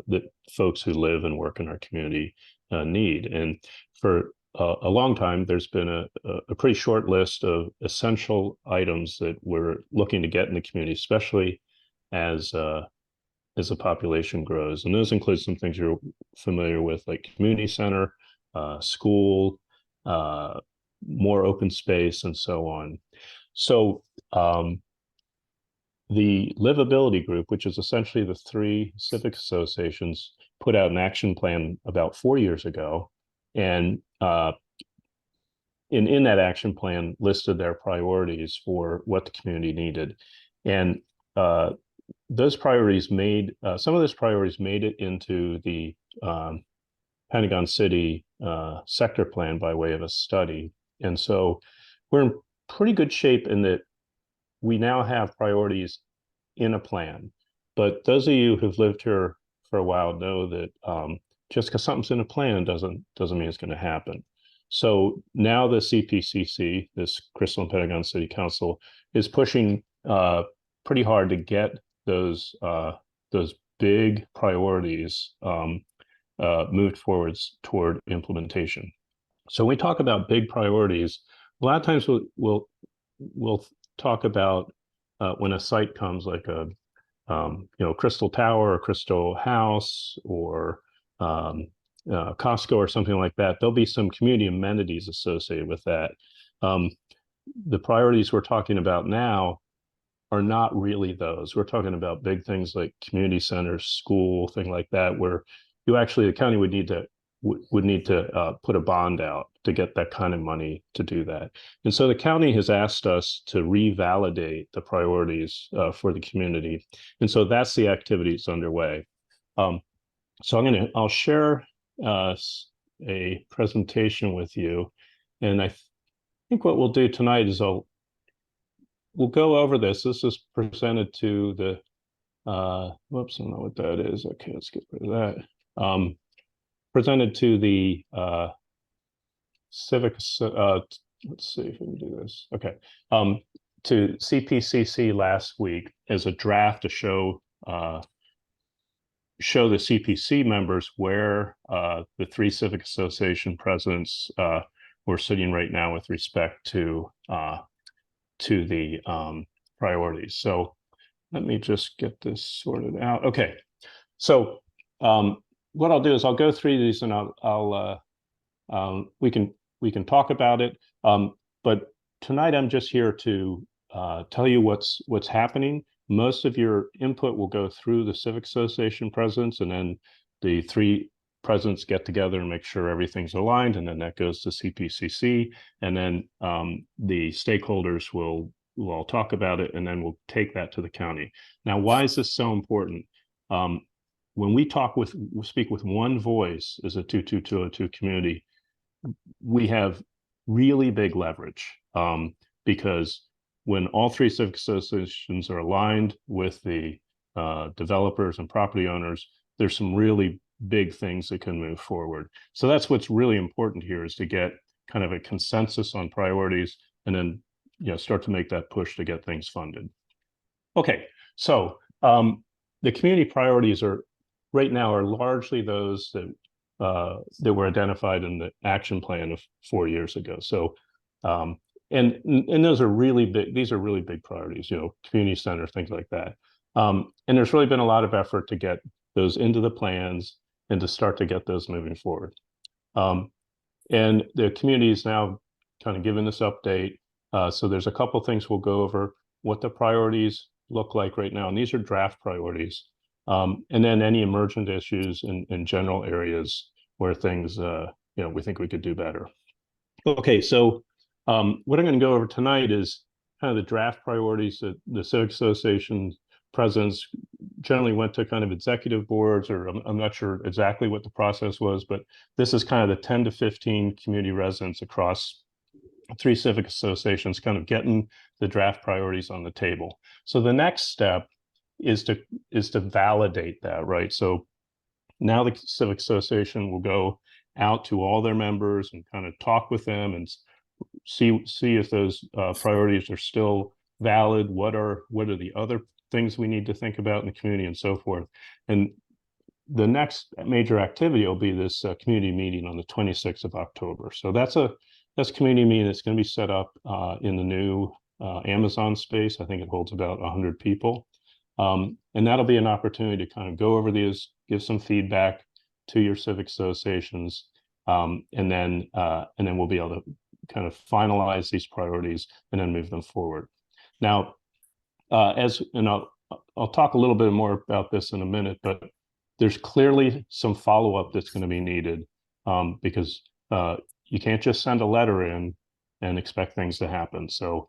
that folks who live and work in our community need. And for a long time, there's been a pretty short list of essential items that we're looking to get in the community, especially as the population grows. And those include some things you're familiar with, like community center, school, more open space, and so on. So the livability group, which is essentially the 3 civic associations, put out an action plan about 4 years ago, and in that action plan listed their priorities for what the community needed. And those priorities made some of those priorities made it into the Pentagon City sector plan by way of a study. And so we're in pretty good shape in that we now have priorities in a plan. But those of you who've lived here for a while know that just because something's in a plan doesn't mean it's going to happen. So now the CPCC, this Crystal and Pentagon City Council, is pushing pretty hard to get those big priorities moved forwards toward implementation. So when we talk about big priorities, a lot of times we'll talk about when a site comes, like a Crystal Tower or Crystal House or Costco or something like that. There'll be some community amenities associated with that. The priorities we're talking about now are not really those. We're talking about big things like community centers, school, thing like that, where you actually, the county would need to put a bond out to get that kind of money to do that. And so the county has asked us to revalidate the priorities for the community. And so that's the activities underway. So I'll share a presentation with you. And I think what we'll do tonight is we'll go over this. This is presented to the, whoops, I don't know what that is. Okay, let's get rid of that. Presented to the civic, let's see if we can do this. Okay, to CPCC last week as a draft to show the CPC members where the 3 civic association presidents were sitting right now with respect to the priorities. So let me just get this sorted out. Okay, so what I'll do is I'll go through these and we can talk about it. But tonight I'm just here to tell you what's happening. Most of your input will go through the Civic Association presidents, and then the 3 presidents get together and make sure everything's aligned, and then that goes to CPCC, and then the stakeholders will all talk about it, and then we'll take that to the county. Now, why is this so important? When we speak with one voice as a 22202 community, we have really big leverage, because when all three civic associations are aligned with the developers and property owners, there's some really big things that can move forward. So that's what's really important here, is to get kind of a consensus on priorities, and then start to make that push to get things funded. Okay, so the community priorities right now are largely those that were identified in the action plan of 4 years ago. So and those are really big. These are really big priorities. Community center, things like that. And there's really been a lot of effort to get those into the plans and to start to get those moving forward. And the community is now kind of given this update. So there's a couple things we'll go over, what the priorities look like right now. And these are draft priorities. And then any emergent issues in general areas where things, we think we could do better. Okay, so what I'm going to go over tonight is kind of the draft priorities that the Civic Association presidents generally went to kind of executive boards, or I'm not sure exactly what the process was, but this is kind of the 10 to 15 community residents across 3 civic associations kind of getting the draft priorities on the table. So the next step is to validate that, right? So now the civic association will go out to all their members and kind of talk with them and see if those priorities are still valid. What are the other things we need to think about in the community, and so forth. And the next major activity will be this community meeting on the 26th of October. So that's a community meeting that's going to be set up in the new Amazon space. I think it holds about 100 people. And that'll be an opportunity to kind of go over these, give some feedback to your civic associations, and then we'll be able to kind of finalize these priorities and then move them forward. Now, I'll talk a little bit more about this in a minute, but there's clearly some follow-up that's going to be needed, because you can't just send a letter in and expect things to happen. So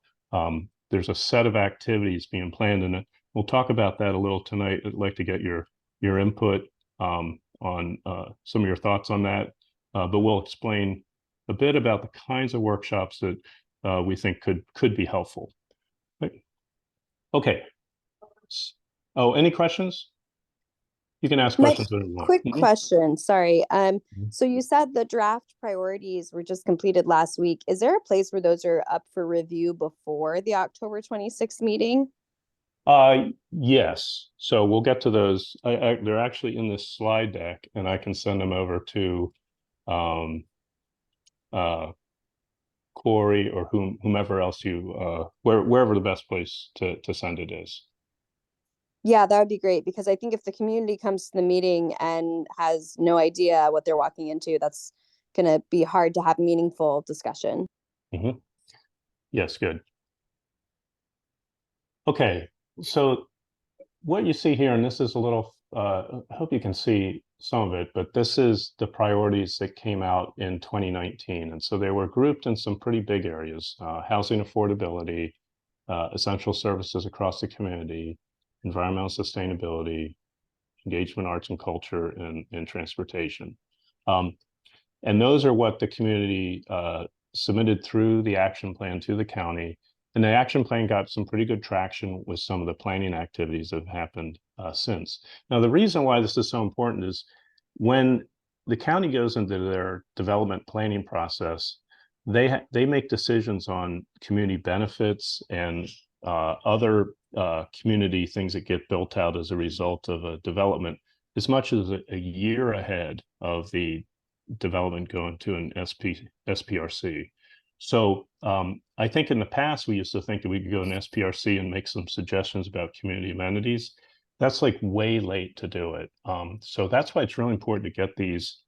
there's a set of activities being planned, and we'll talk about that a little tonight. I'd like to get your input on some of your thoughts on that, but we'll explain a bit about the kinds of workshops that we think could be helpful. Right. Okay. Oh, any questions? You can ask questions. Quick question, sorry. So you said the draft priorities were just completed last week. Is there a place where those are up for review before the October 26th meeting? Yes. So we'll get to those. They're actually in this slide deck, and I can send them over to Corey or whomever else wherever the best place to send it is. Yeah, that would be great, because I think if the community comes to the meeting and has no idea what they're walking into, that's going to be hard to have meaningful discussion. Mm-hmm. Yes, good. Okay, so what you see here, and this is a little, I hope you can see some of it, but this is the priorities that came out in 2019. And so they were grouped in some pretty big areas: housing affordability, essential services across the community, environmental sustainability, engagement, arts and culture, and transportation. And those are what the community submitted through the action plan to the county. And the action plan got some pretty good traction with some of the planning activities that have happened since. Now, the reason why this is so important is when the county goes into their development planning process, they make decisions on community benefits and other community things that get built out as a result of a development as much as a year ahead of the development going to an SPRC. So I think in the past, we used to think that we could go to an SPRC and make some suggestions about community amenities. That's like way late to do it. So that's why it's really important to get these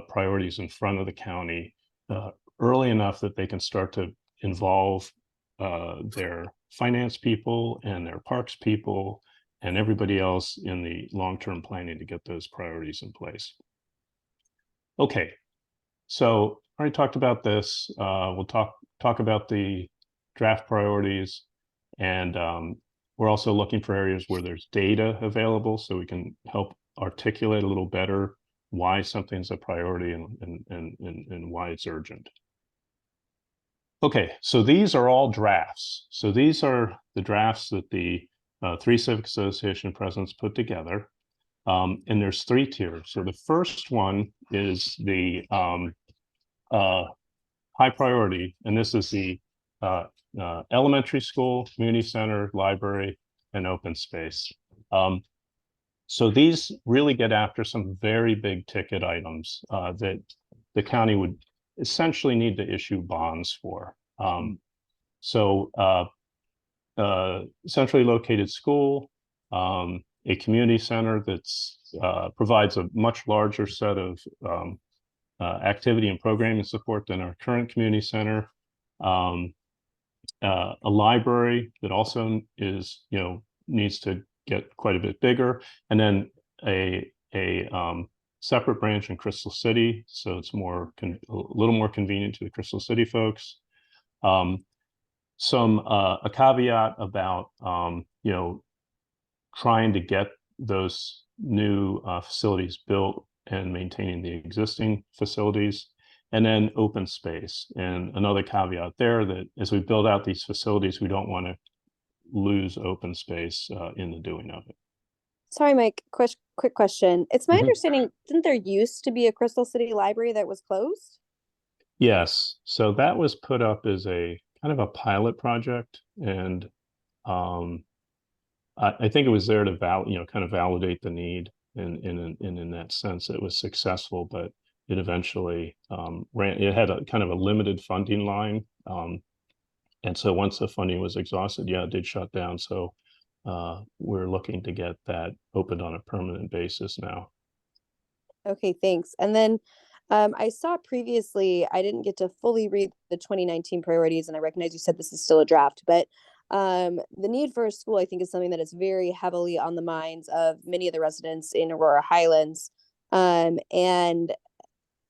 priorities in front of the county early enough that they can start to involve their finance people and their parks people and everybody else in the long-term planning to get those priorities in place. Okay, so I already talked about this. We'll talk about the draft priorities, and we're also looking for areas where there's data available so we can help articulate a little better why something's a priority and why it's urgent. Okay, so these are all drafts. So these are the drafts that the three civic association presidents put together. And there's 3 tiers. So the first one is the high priority, and this is the elementary school, community center, library, and open space. So these really get after some very big ticket items that the county would essentially need to issue bonds for. Centrally located school, a community center that's provides a much larger set of activity and programming support than our current community center. A library that also is, needs to get quite a bit bigger, and then a separate branch in Crystal City, so it's a little more convenient to the Crystal City folks. A caveat about trying to get those new facilities built and maintaining the existing facilities, and then open space. And another caveat there, that as we build out these facilities, we don't want to lose open space in the doing of it. Sorry, Mike, quick question. It's my Mhm. understanding, didn't there used to be a Crystal City library that was closed? Yes, so that was put up as a kind of a pilot project, and I think it was there to kind of validate the need, and in that sense, it was successful, but it eventually it had a kind of a limited funding line, and so once the funding was exhausted, yeah, it did shut down. So we're looking to get that opened on a permanent basis now. Okay, thanks. And then I saw previously, I didn't get to fully read the 2019 priorities, and I recognize you said this is still a draft, but the need for a school, I think, is something that is very heavily on the minds of many of the residents in Aurora Highlands. And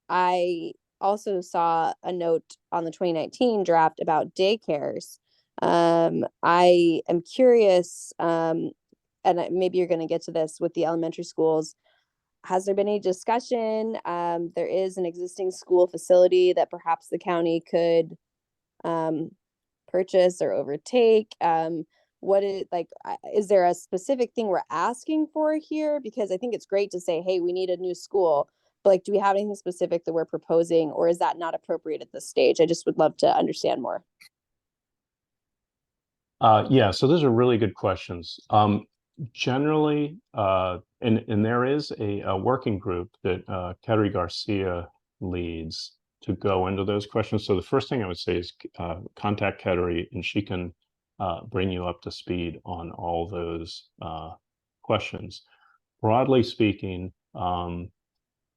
I also saw a note on the 2019 draft about daycares. I am curious, maybe you're going to get to this with the elementary schools. Has there been any discussion? There is an existing school facility that perhaps the county could purchase or overtake. Is there a specific thing we're asking for here? Because I think it's great to say, hey, we need a new school, but like, do we have anything specific that we're proposing, or is that not appropriate at this stage? I just would love to understand more. Yeah, so those are really good questions. Generally, and there is a working group that Kettery Garcia leads to go into those questions. So the first thing I would say is contact Kettery, and she can bring you up to speed on all those questions. Broadly speaking,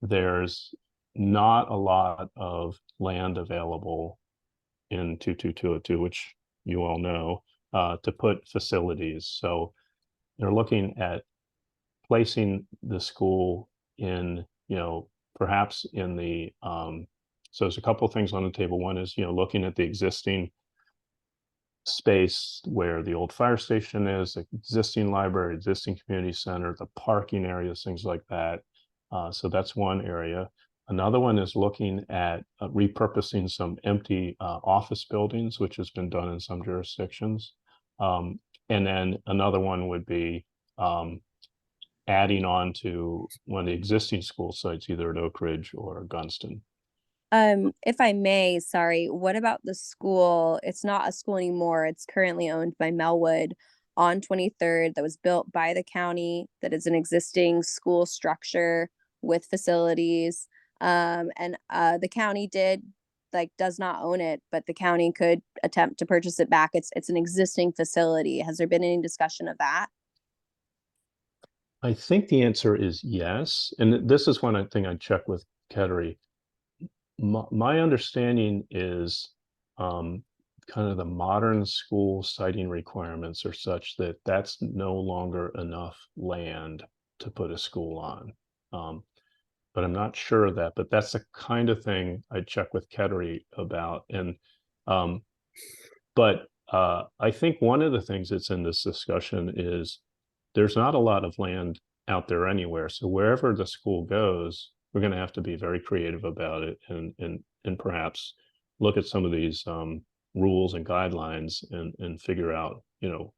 there's not a lot of land available in 22202, which you all know, to put facilities. So they're looking at placing the school in, perhaps in the, so there's a couple of things on the table. One is, looking at the existing space where the old fire station is, the existing library, existing community center, the parking areas, things like that. So that's one area. Another one is looking at repurposing some empty office buildings, which has been done in some jurisdictions. And then another one would be adding on to one of the existing school sites, either at Oak Ridge or Gunston. If I may, sorry, what about the school? It's not a school anymore. It's currently owned by Melwood on 23rd, that was built by the county, that is an existing school structure with facilities. The county does not own it, but the county could attempt to purchase it back. It's an existing facility. Has there been any discussion of that? I think the answer is yes. And this is one thing I checked with Kettery. My understanding is kind of the modern school siting requirements are such that that's no longer enough land to put a school on. But I'm not sure of that, but that's the kind of thing I check with Kettery about. And I think one of the things that's in this discussion is there's not a lot of land out there anywhere. So wherever the school goes, we're going to have to be very creative about it, and perhaps look at some of these rules and guidelines and figure out, you know,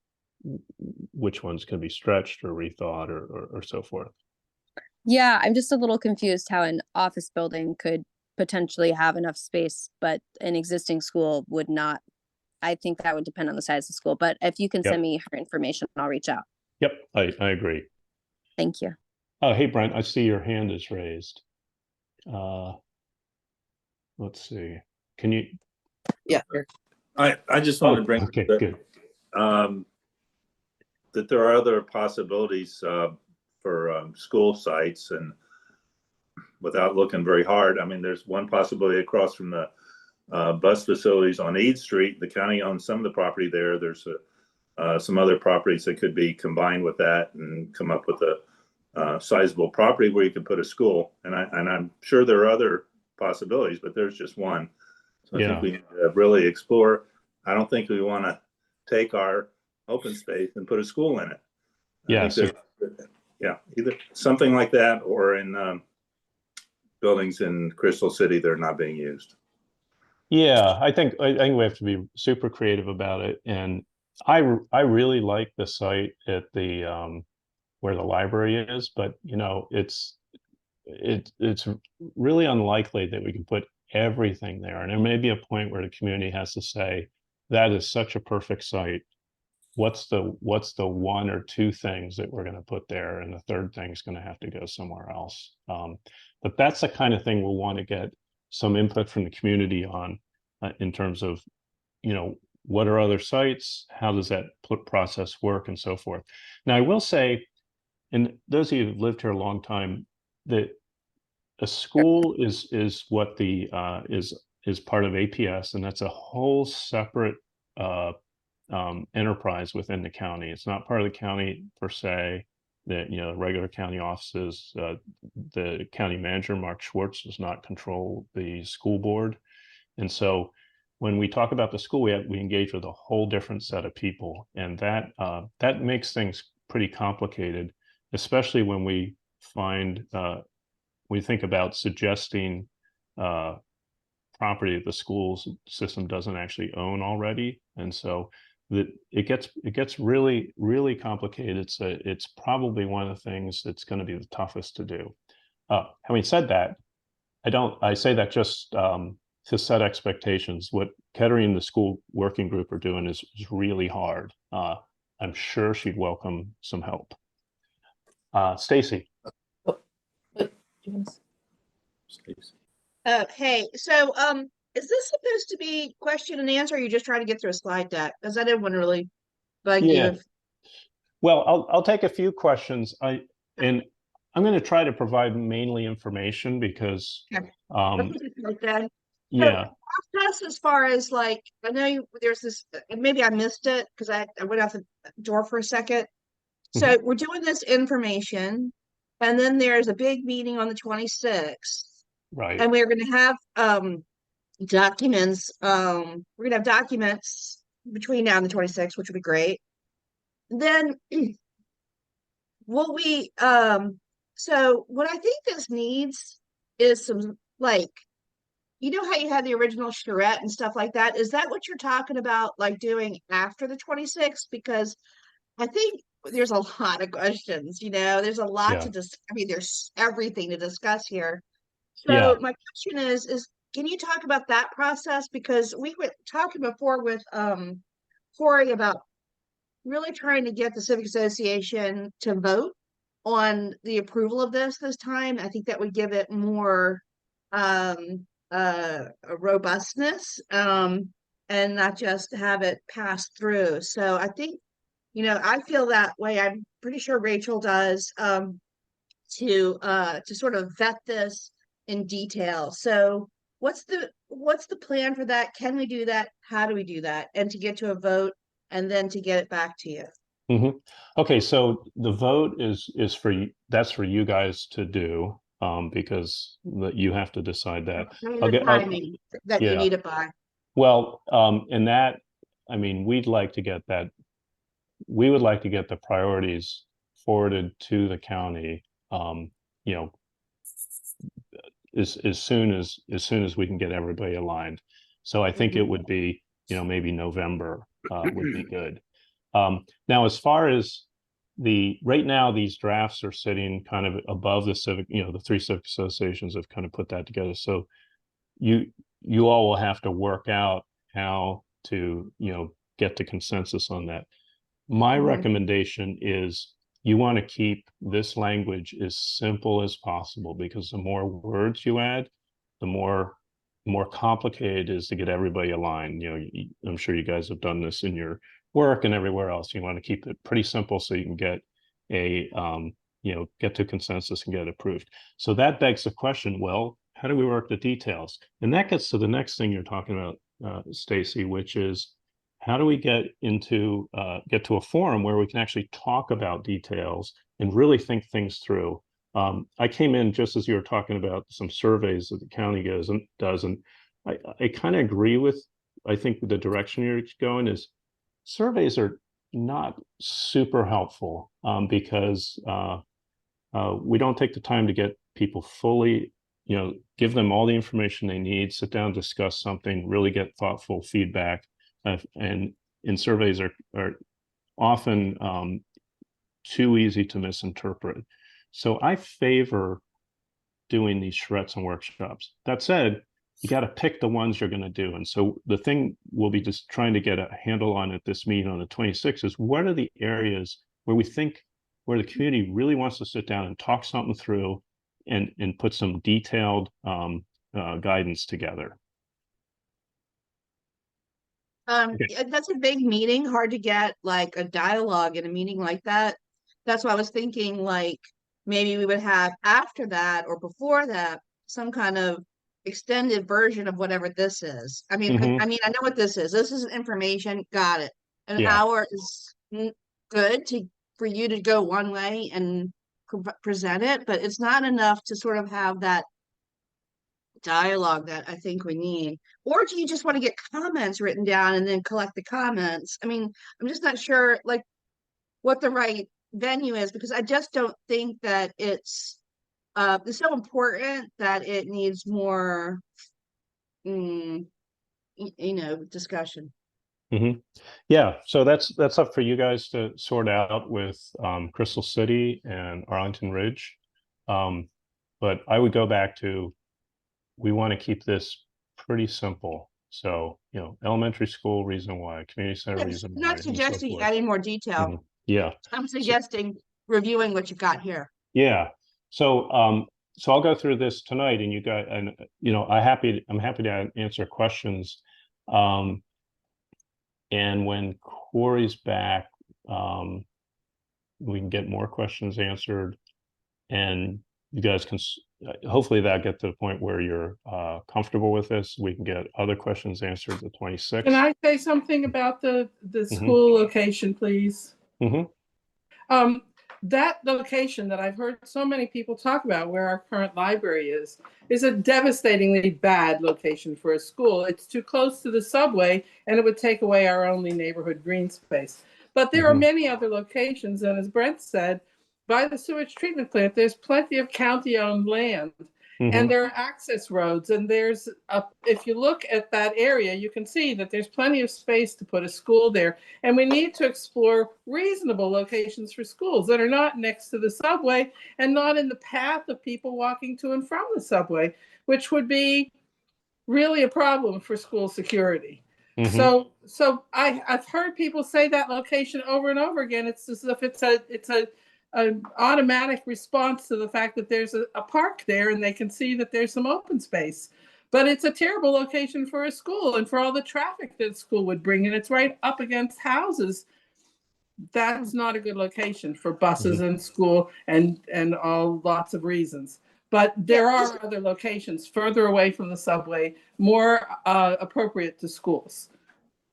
which ones can be stretched or rethought or so forth. Yeah, I'm just a little confused how an office building could potentially have enough space, but an existing school would not. I think that would depend on the size of the school, but if you can Yep. send me her information, I'll reach out. Yep, I agree. Thank you. Oh, hey, Brent, I see your hand is raised. Let's see. Can you? Yeah. I just want to bring okay, that, good. that there are other possibilities for school sites, and without looking very hard, I mean, there's one possibility across from the bus facilities on Eid Street. The county owns some of the property there. There's some other properties that could be combined with that and come up with a sizable property where you could put a school. And I'm sure there are other possibilities, but there's just one. So I think we need to really explore. I don't think we want to take our open space and put a school in it. Yeah, yeah, either something like that, or in buildings in Crystal City that are not being used. Yeah, I think we have to be super creative about it. And I really like the site at the where the library is, but you know, it's really unlikely that we can put everything there. And there may be a point where the community has to say, that is such a perfect site. What's the one or two things that we're going to put there, and the third thing is going to have to go somewhere else. But that's the kind of thing we'll want to get some input from the community on, in terms of, you know, what are other sites, how does that process work, and so forth. Now, I will say, and those of you who've lived here a long time, that a school is what the is part of APS, and that's a whole separate enterprise within the county. It's not part of the county per se. That, you know, regular county offices, the county manager Mark Schwartz does not control the school board, and so when we talk about the school, we engage with a whole different set of people, and that makes things pretty complicated, especially when we think about suggesting property that the school system doesn't actually own already, and so it gets really, really complicated. It's probably one of the things that's going to be the toughest to do. Having said that, I say that just to set expectations. What Kettering and the school working group are doing is really hard. I'm sure she'd welcome some help. Stacy. Hey, so is this supposed to be question and answer, or are you just trying to get through a slide deck? Because I didn't want to really bug Yeah. you. Well, I'll take a few questions. And I'm going to try to provide mainly information because Okay. yeah. Process as far as like, I know there's this, maybe I missed it because I went out the door for a second. So we're doing this information, and then there's a big meeting on the 26th. Right. And we're going to have documents. We're going to have documents between now and the 26th, which would be great. Then will we so what I think this needs is some, like, you know how you had the original charrette and stuff like that? Is that what you're talking about, like doing after the 26th? Because I think there's a lot of questions, you know, there's a lot to discuss. I mean, there's everything to discuss here. So my question is can you talk about that process? Because we were talking before with Corey about really trying to get the Civic Association to vote on the approval of this time. I think that would give it more robustness, and not just have it pass through. So I think, you know, I feel that way. I'm pretty sure Rachel does, to sort of vet this in detail. So what's the plan for that? Can we do that? How do we do that? And to get to a vote and then to get it back to you. Okay, so the vote is for you. That's for you guys to do, because you have to decide that. The timing that you need it by. Well, and that, I mean, we'd like to get that. We would like to get the priorities forwarded to the county, you know, as soon as we can get everybody aligned. So I think it would be maybe November would be good. Now, as far as right now, these drafts are sitting kind of above the civic, the 3 civic associations have kind of put that together. So you all will have to work out how to, get to consensus on that. My recommendation is you want to keep this language as simple as possible, because the more words you add, the more complicated it is to get everybody aligned. I'm sure you guys have done this in your work and everywhere else. You want to keep it pretty simple so you can get get to consensus and get it approved. So that begs the question, well, how do we work the details? And that gets to the next thing you're talking about, Stacy, which is how do we get to a forum where we can actually talk about details and really think things through. I came in just as you were talking about some surveys that the county does, and I kind of agree with, I think the direction you're going is surveys are not super helpful because we don't take the time to get people fully, give them all the information they need, sit down, discuss something, really get thoughtful feedback. And surveys are often too easy to misinterpret. So I favor doing these charrettes and workshops. That said, you got to pick the ones you're going to do. And so the thing we'll be just trying to get a handle on at this meeting on the 26th is what are the areas where the community really wants to sit down and talk something through and put some detailed guidance together. That's a big meeting, hard to get like a dialogue in a meeting like that. That's why I was thinking like maybe we would have after that or before that some kind of extended version of whatever this is. I mean, I know what this is. This is information. Got it. An hour is good for you to go one way and present it, but it's not enough to sort of have that dialogue that I think we need. Or do you just want to get comments written down and then collect the comments? I mean, I'm just not sure like what the right venue is, because I just don't think that it's so important that it needs more discussion. Yeah, so that's up for you guys to sort out with Crystal City and Arlington Ridge. But I would go back to, we want to keep this pretty simple. So, elementary school, reason why, community center, reason why. Not suggesting adding more detail. Yeah. I'm suggesting reviewing what you got here. Yeah. So I'll go through this tonight, and you guys, and I'm happy to answer questions. And when Corey's back, we can get more questions answered, and you guys can hopefully that get to the point where you're comfortable with this. We can get other questions answered the 26th. Can I say something about the school location, please? That location that I've heard so many people talk about, where our current library is a devastatingly bad location for a school. It's too close to the subway, and it would take away our only neighborhood green space. But there are many other locations, and as Brent said, by the sewage treatment plant, there's plenty of county-owned land, and there are access roads, and if you look at that area, you can see that there's plenty of space to put a school there, and we need to explore reasonable locations for schools that are not next to the subway and not in the path of people walking to and from the subway, which would be really a problem for school security. So I've heard people say that location over and over again. It's as if it's an automatic response to the fact that there's a park there and they can see that there's some open space. But it's a terrible location for a school and for all the traffic that school would bring. And it's right up against houses. That's not a good location for buses and school and all lots of reasons. But there are other locations further away from the subway, more appropriate to schools.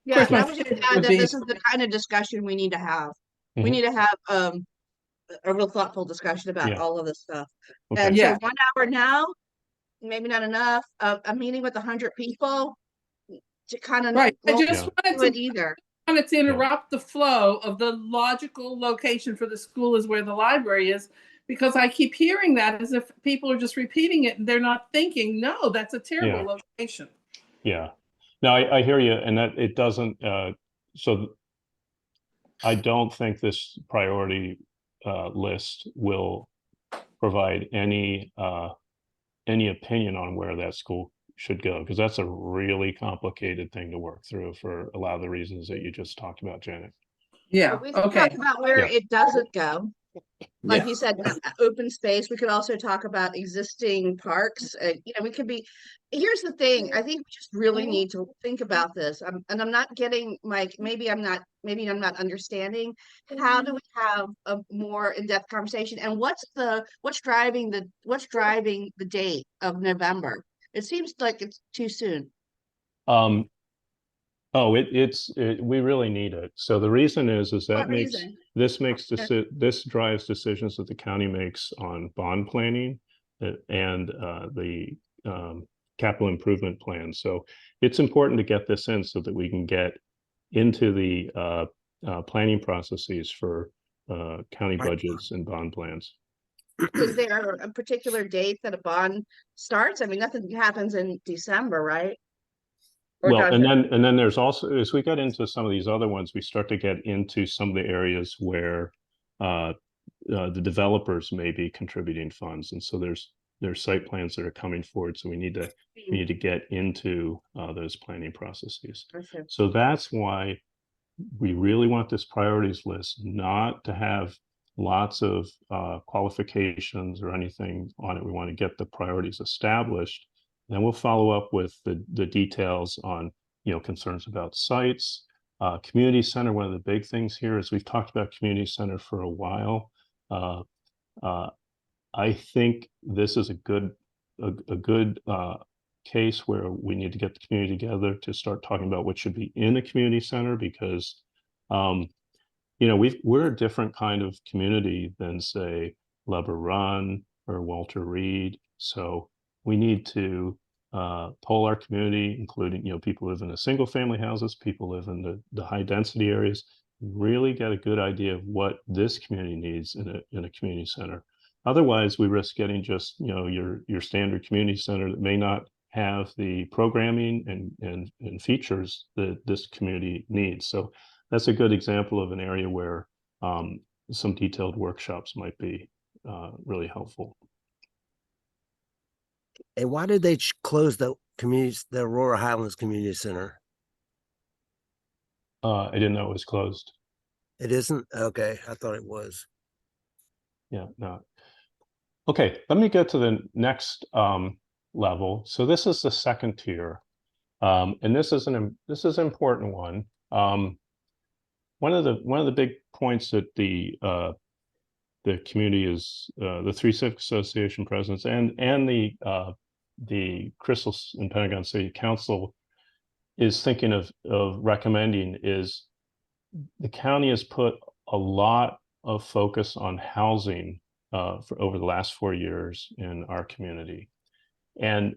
Yeah, I would just add that this is the kind of discussion we need to have. We need to have a real thoughtful discussion about all of this stuff. And so 1 hour now, maybe not enough. A meeting with 100 people to kind of I just wanted to interrupt the flow of the logical location for the school is where the library is, because I keep hearing that as if people are just repeating it and they're not thinking, no, that's a terrible location. Yeah. No, I hear you, and that it doesn't, so I don't think this priority list will provide any opinion on where that school should go, because that's a really complicated thing to work through for a lot of the reasons that you just talked about, Janet. Yeah, We can okay. talk about where Yeah. it doesn't go. Like Yeah. you said, open space. We could also talk about existing parks. We could be, here's the thing. I think we just really need to think about this. And I'm not getting maybe I'm not understanding. How do we have a more in-depth conversation? And what's driving the date of November? It seems like it's too soon. Oh, we really need it. So the reason is that What makes reason? this drives decisions that the county makes on bond planning and the capital improvement plan. So it's important to get this in so that we can get into the planning processes for county budgets and bond plans. Is there a particular date that a bond starts? I mean, nothing happens in December, right? Or Well, does and it? then there's also, as we get into some of these other ones, we start to get into some of the areas where the developers may be contributing funds, and so there's site plans that are coming forward. So we need to get into those planning processes. Okay. So that's why we really want this priorities list not to have lots of qualifications or anything on it. We want to get the priorities established. Then we'll follow up with the details on, concerns about sites, community center. One of the big things here is we've talked about community center for a while. I think this is a good case where we need to get the community together to start talking about what should be in a community center, because we're a different kind of community than, say, Lever Run or Walter Reed. So we need to poll our community, including, people who live in the single family houses, people live in the high density areas, really get a good idea of what this community needs in a community center. Otherwise, we risk getting just, your standard community center that may not have the programming and features that this community needs. So that's a good example of an area where some detailed workshops might be really helpful. And why did they close the Aurora Highlands Community Center? I didn't know it was closed. It isn't? Okay, I thought it was. Yeah, no. Okay, let me get to the next level. So this is the second tier, and this is an important one. One of the big points that the community is, the three civic association presidents and the Crystal and Pentagon City Council is thinking of recommending is the county has put a lot of focus on housing for over the last 4 years in our community, and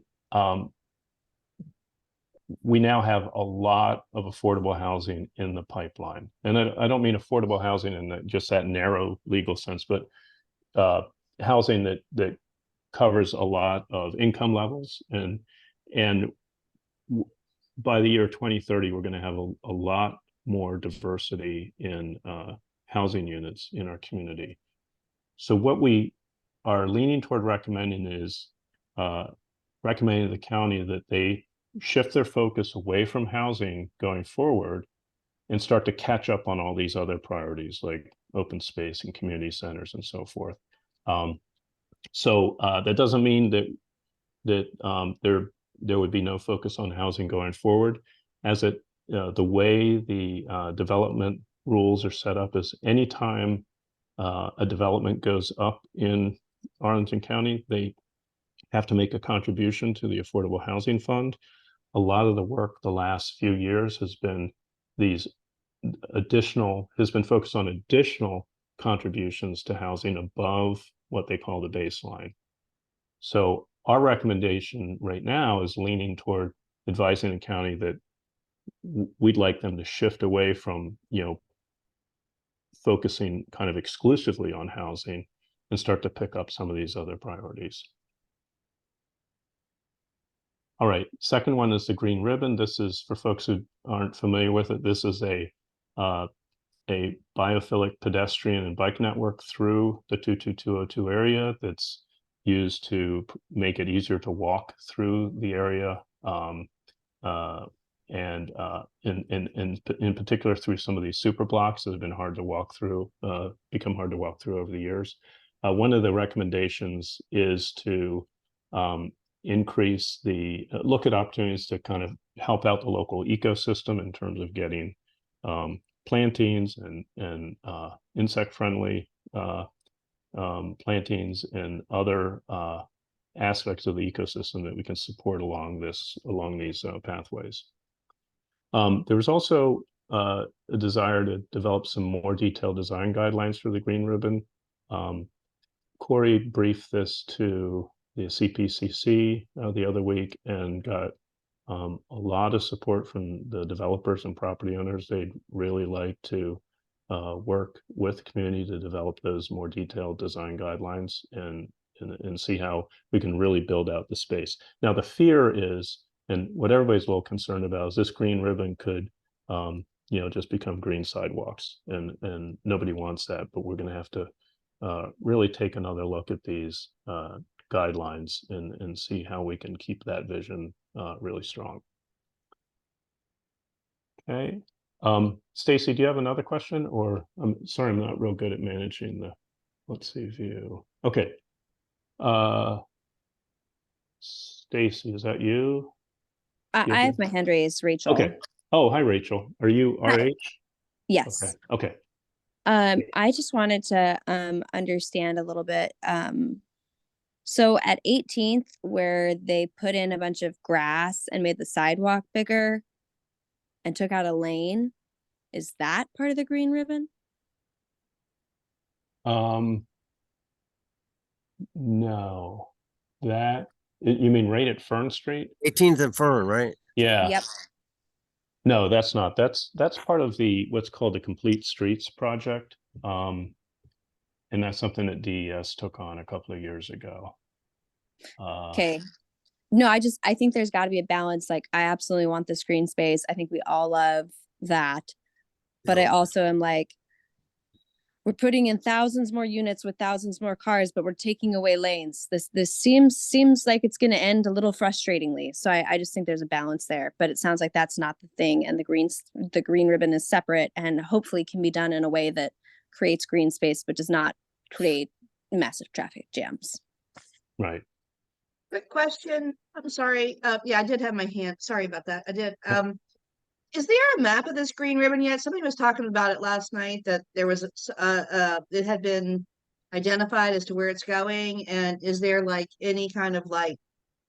we now have a lot of affordable housing in the pipeline. And I don't mean affordable housing in just that narrow legal sense, but housing that covers a lot of income levels. And by the year 2030, we're going to have a lot more diversity in housing units in our community. So what we are leaning toward recommending is recommending to the county that they shift their focus away from housing going forward and start to catch up on all these other priorities like open space and community centers and so forth. So that doesn't mean that there would be no focus on housing going forward. As the way the development rules are set up is anytime a development goes up in Arlington County, they have to make a contribution to the Affordable Housing Fund. A lot of the work the last few years has been focused on additional contributions to housing above what they call the baseline. So our recommendation right now is leaning toward advising the county that we'd like them to shift away from, focusing kind of exclusively on housing and start to pick up some of these other priorities. All right, second one is the green ribbon. This is for folks who aren't familiar with it. This is a biophilic pedestrian and bike network through the 22202 area that's used to make it easier to walk through the area, and in particular through some of these super blocks that have been hard to walk through, become hard to walk through over the years. One of the recommendations is to increase the look at opportunities to kind of help out the local ecosystem in terms of getting plantings and insect friendly plantings and other aspects of the ecosystem that we can support along these pathways. There was also a desire to develop some more detailed design guidelines for the green ribbon. Corey briefed this to the CPCC the other week and got a lot of support from the developers and property owners. They'd really like to work with the community to develop those more detailed design guidelines and see how we can really build out the space. Now, the fear is, and what everybody's a little concerned about, is this green ribbon could just become green sidewalks, and nobody wants that, but we're going to have to really take another look at these guidelines and see how we can keep that vision really strong. Okay. Stacy, do you have another question? Or I'm sorry, I'm not real good at managing the, let's see, view. Okay. Stacy, is that you? I have my hand raised, Rachel. Okay. Oh, hi, Rachel. Are you Hi. RH? Yes. Okay. I just wanted to understand a little bit. So at 18th, where they put in a bunch of grass and made the sidewalk bigger and took out a lane, is that part of the green ribbon? No, you mean right at Fern Street? 18th and Fern, right? Yeah. Yep. No, that's not. That's part of the what's called the Complete Streets project. And that's something that DES took on a couple of years ago. Okay. No, I think there's got to be a balance. Like, I absolutely want this green space. I think we all love that. But I also am like, we're putting in thousands more units with thousands more cars, but we're taking away lanes. This seems like it's going to end a little frustratingly. So I just think there's a balance there, but it sounds like that's not the thing. And the green ribbon is separate and hopefully can be done in a way that creates green space, but does not create massive traffic jams. Right. Quick question. I'm sorry. Yeah, I did have my hand. Sorry about that. I did. Yeah. Is there a map of this green ribbon yet? Somebody was talking about it last night, that there was it had been identified as to where it's going. And is there like any kind of like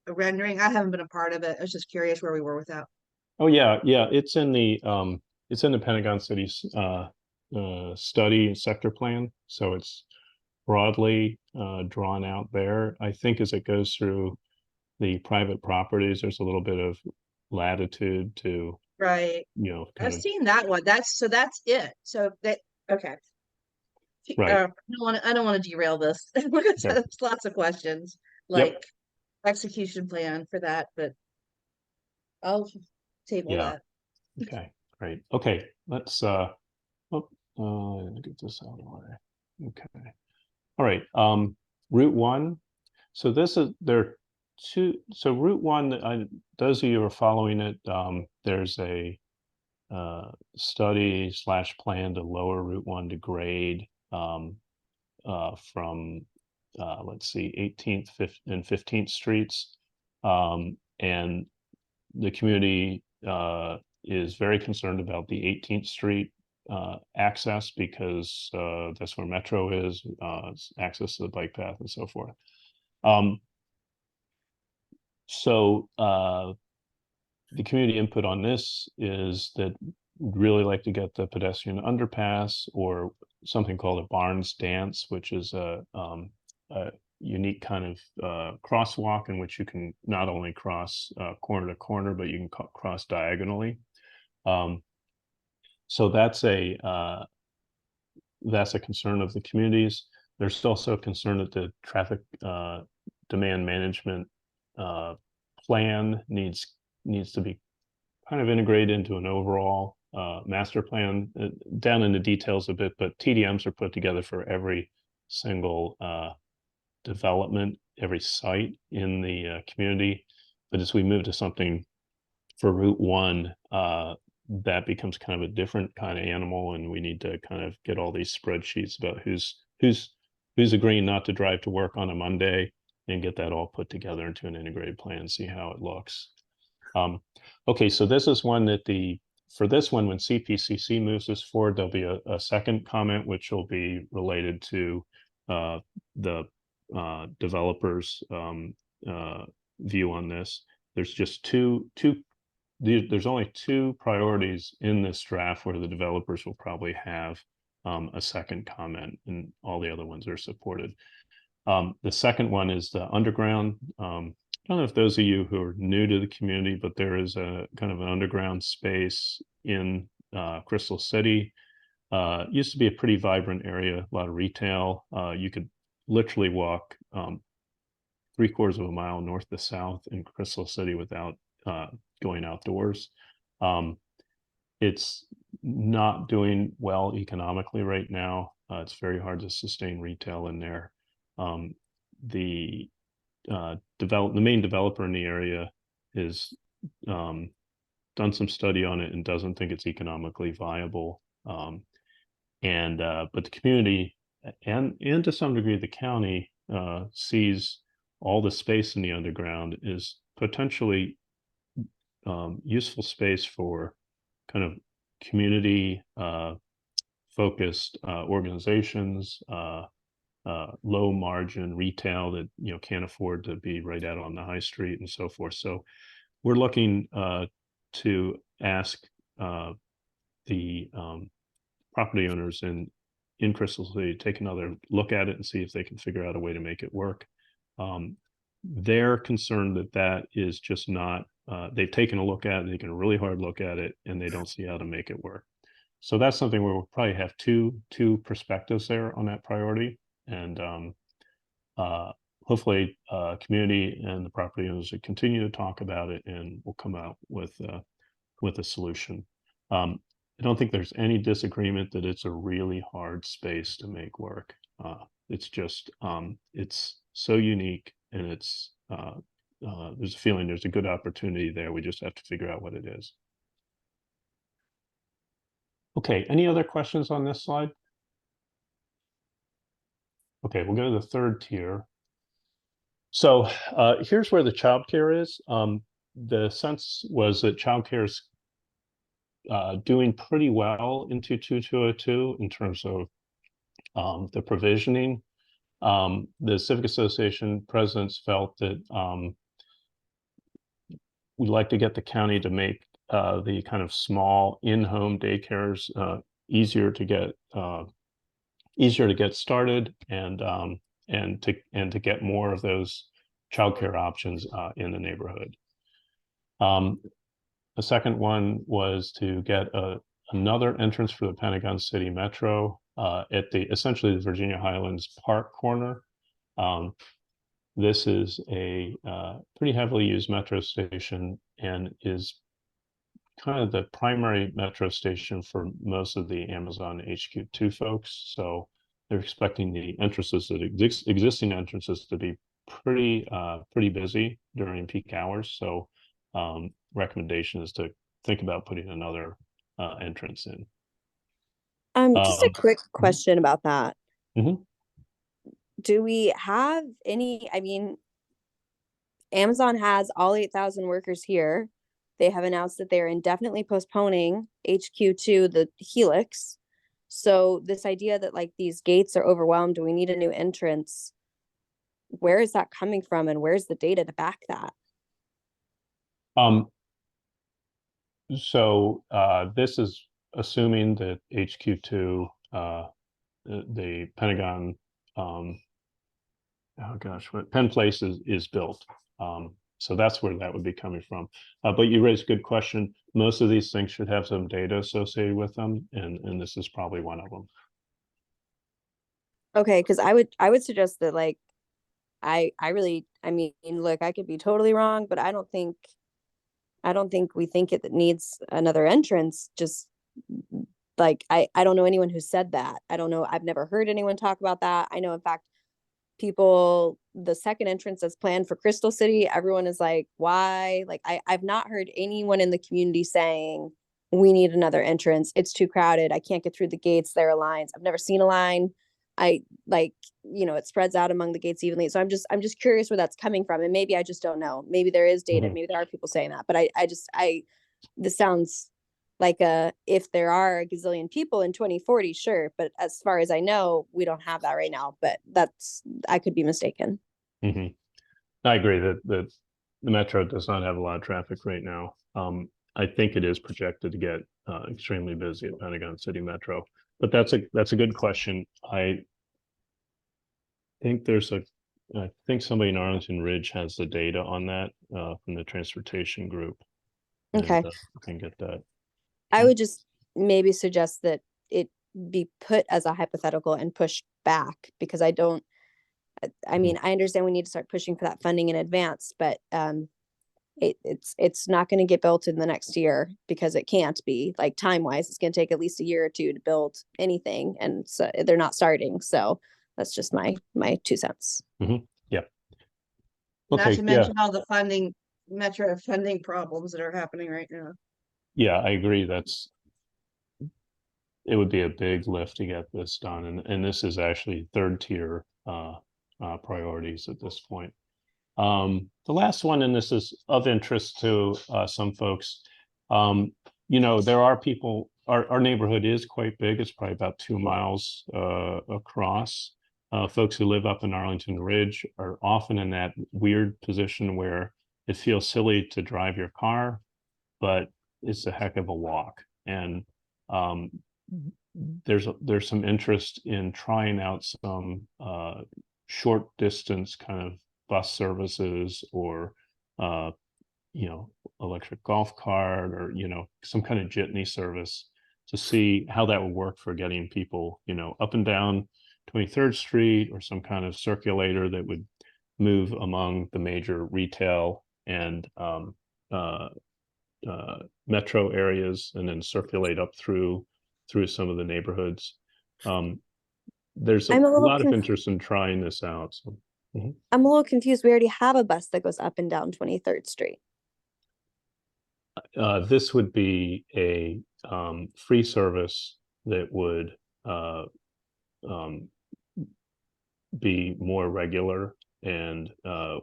a rendering? I haven't been a part of it. I was just curious where we were with that. Oh yeah, it's in the Pentagon City's study sector plan. So it's broadly drawn out there. I think as it goes through the private properties, there's a little bit of latitude to, Right. kind I've of, seen that one. That's it. So that, okay. Right. I don't want to derail this. There's lots of questions, like execution plan for that, but I'll table that. Okay, great. Okay, let's get this out of the way. Okay. All right. Route 1. So Route 1, those of you who are following it, there's a study / plan to lower Route 1 to grade from let's see, 18th and 15th Streets. And the community is very concerned about the 18th Street access, because that's where Metro is, access to the bike path and so forth. So the community input on this is that we'd really like to get the pedestrian underpass, or something called a Barnes Dance, which is a unique kind of crosswalk in which you can not only cross corner to corner, but you can cross diagonally. So that's a concern of the communities. There's also a concern that the traffic demand management plan needs to be kind of integrated into an overall master plan, down in the details a bit, but TDMs are put together for every single development, every site in the community. But as we move to something for Route 1, that becomes kind of a different kind of animal, and we need to kind of get all these spreadsheets about who's agreeing not to drive to work on a Monday, and get that all put together into an integrated plan and see how it looks. Okay, so this is one that for this one, when CPCC moves this forward, there'll be a second comment, which will be related to the developers' view on this. There's just there's only two priorities in this draft where the developers will probably have a second comment, and all the other ones are supported. The second one is the underground. I don't know if those of you who are new to the community, but there is a kind of an underground space in Crystal City. Used to be a pretty vibrant area, a lot of retail. You could literally walk 3/4 of a mile north to south in Crystal City without going outdoors. It's not doing well economically right now. It's very hard to sustain retail in there. The main developer in the area has done some study on it and doesn't think it's economically viable. But the community and to some degree the county sees all the space in the underground is potentially useful space for kind of community focused organizations, low margin retail that can't afford to be right out on the high street and so forth. So we're looking to ask the property owners in Crystal City to take another look at it and see if they can figure out a way to make it work. They're concerned that is just not, they've taken a look at it, taken a really hard look at it, and they don't see how to make it work. So that's something where we'll probably have two perspectives there on that priority. And hopefully community and the property owners will continue to talk about it, and we'll come out with a solution. I don't think there's any disagreement that it's a really hard space to make work. It's just, it's so unique, and it's, there's a feeling there's a good opportunity there. We just have to figure out what it is. Okay, any other questions on this slide? Okay, we'll go to the third tier. So here's where the childcare is. The sense was that childcare is doing pretty well in 22202 in terms of the provisioning. The Civic Association presidents felt that we'd like to get the county to make the kind of small in-home daycares easier to get started, and to get more of those childcare options in the neighborhood. The second one was to get another entrance for the Pentagon City Metro at essentially the Virginia Highlands Park corner. This is a pretty heavily used metro station and is kind of the primary metro station for most of the Amazon HQ2 folks. So they're expecting the entrances, existing entrances, to be pretty busy during peak hours. So recommendation is to think about putting another entrance in. Just a quick question about that. Mm-hmm. Do we have any, I mean, Amazon has all 8,000 workers here. They have announced that they're indefinitely postponing HQ2, the Helix. So this idea that like these gates are overwhelmed, do we need a new entrance? Where is that coming from, and where's the data to back that? So this is assuming that HQ2, the Pentagon, what Penn Place is built. So that's where that would be coming from. But you raised a good question. Most of these things should have some data associated with them, and this is probably one of them. Okay, because I would suggest that like I really, I mean, look, I could be totally wrong, but I don't think we think it needs another entrance. Just like, I don't know anyone who said that. I don't know. I've never heard anyone talk about that. I know, in fact, the second entrance that's planned for Crystal City, everyone is like, why? Like, I've not heard anyone in the community saying we need another entrance. It's too crowded. I can't get through the gates. There are lines. I've never seen a line. I like, it spreads out among the gates evenly. So I'm just curious where that's coming from. And maybe I just don't know. Maybe there is data. Mhm. Maybe there are people saying that, but this sounds like if there are a gazillion people in 2040, sure. But as far as I know, we don't have that right now, but I could be mistaken. Mhm. I agree that the metro does not have a lot of traffic right now. I think it is projected to get extremely busy at Pentagon City Metro, but that's a good question. I think I think somebody in Arlington Ridge has the data on that from the transportation group. Okay. We can get that. I would just maybe suggest that it be put as a hypothetical and pushed back, because I mean, I understand we need to start pushing for that funding in advance, but it's not going to get built in the next year, because it can't be, like, time wise. It's going to take at least a year or two to build anything, and so they're not starting. So that's just my 2 cents. Yeah. Not Okay. to Yeah. mention all the metro funding problems that are happening right now. Yeah, I agree. It would be a big lift to get this done, and this is actually third tier priorities at this point. The last one, and this is of interest to some folks, there are people, our neighborhood is quite big. It's probably about 2 miles across. Folks who live up in Arlington Ridge are often in that weird position where it feels silly to drive your car, but it's a heck of a walk. And there's some interest in trying out some short distance kind of bus services, or electric golf cart, or some kind of jitney service, to see how that would work for getting people up and down 23rd Street, or some kind of circulator that would move among the major retail and metro areas, and then circulate up through some of the neighborhoods. There's a I'm a little lot of interest in trying this out. So. I'm a little confused. We already have a bus that goes up and down 23rd Street. This would be a free service that would be more regular, and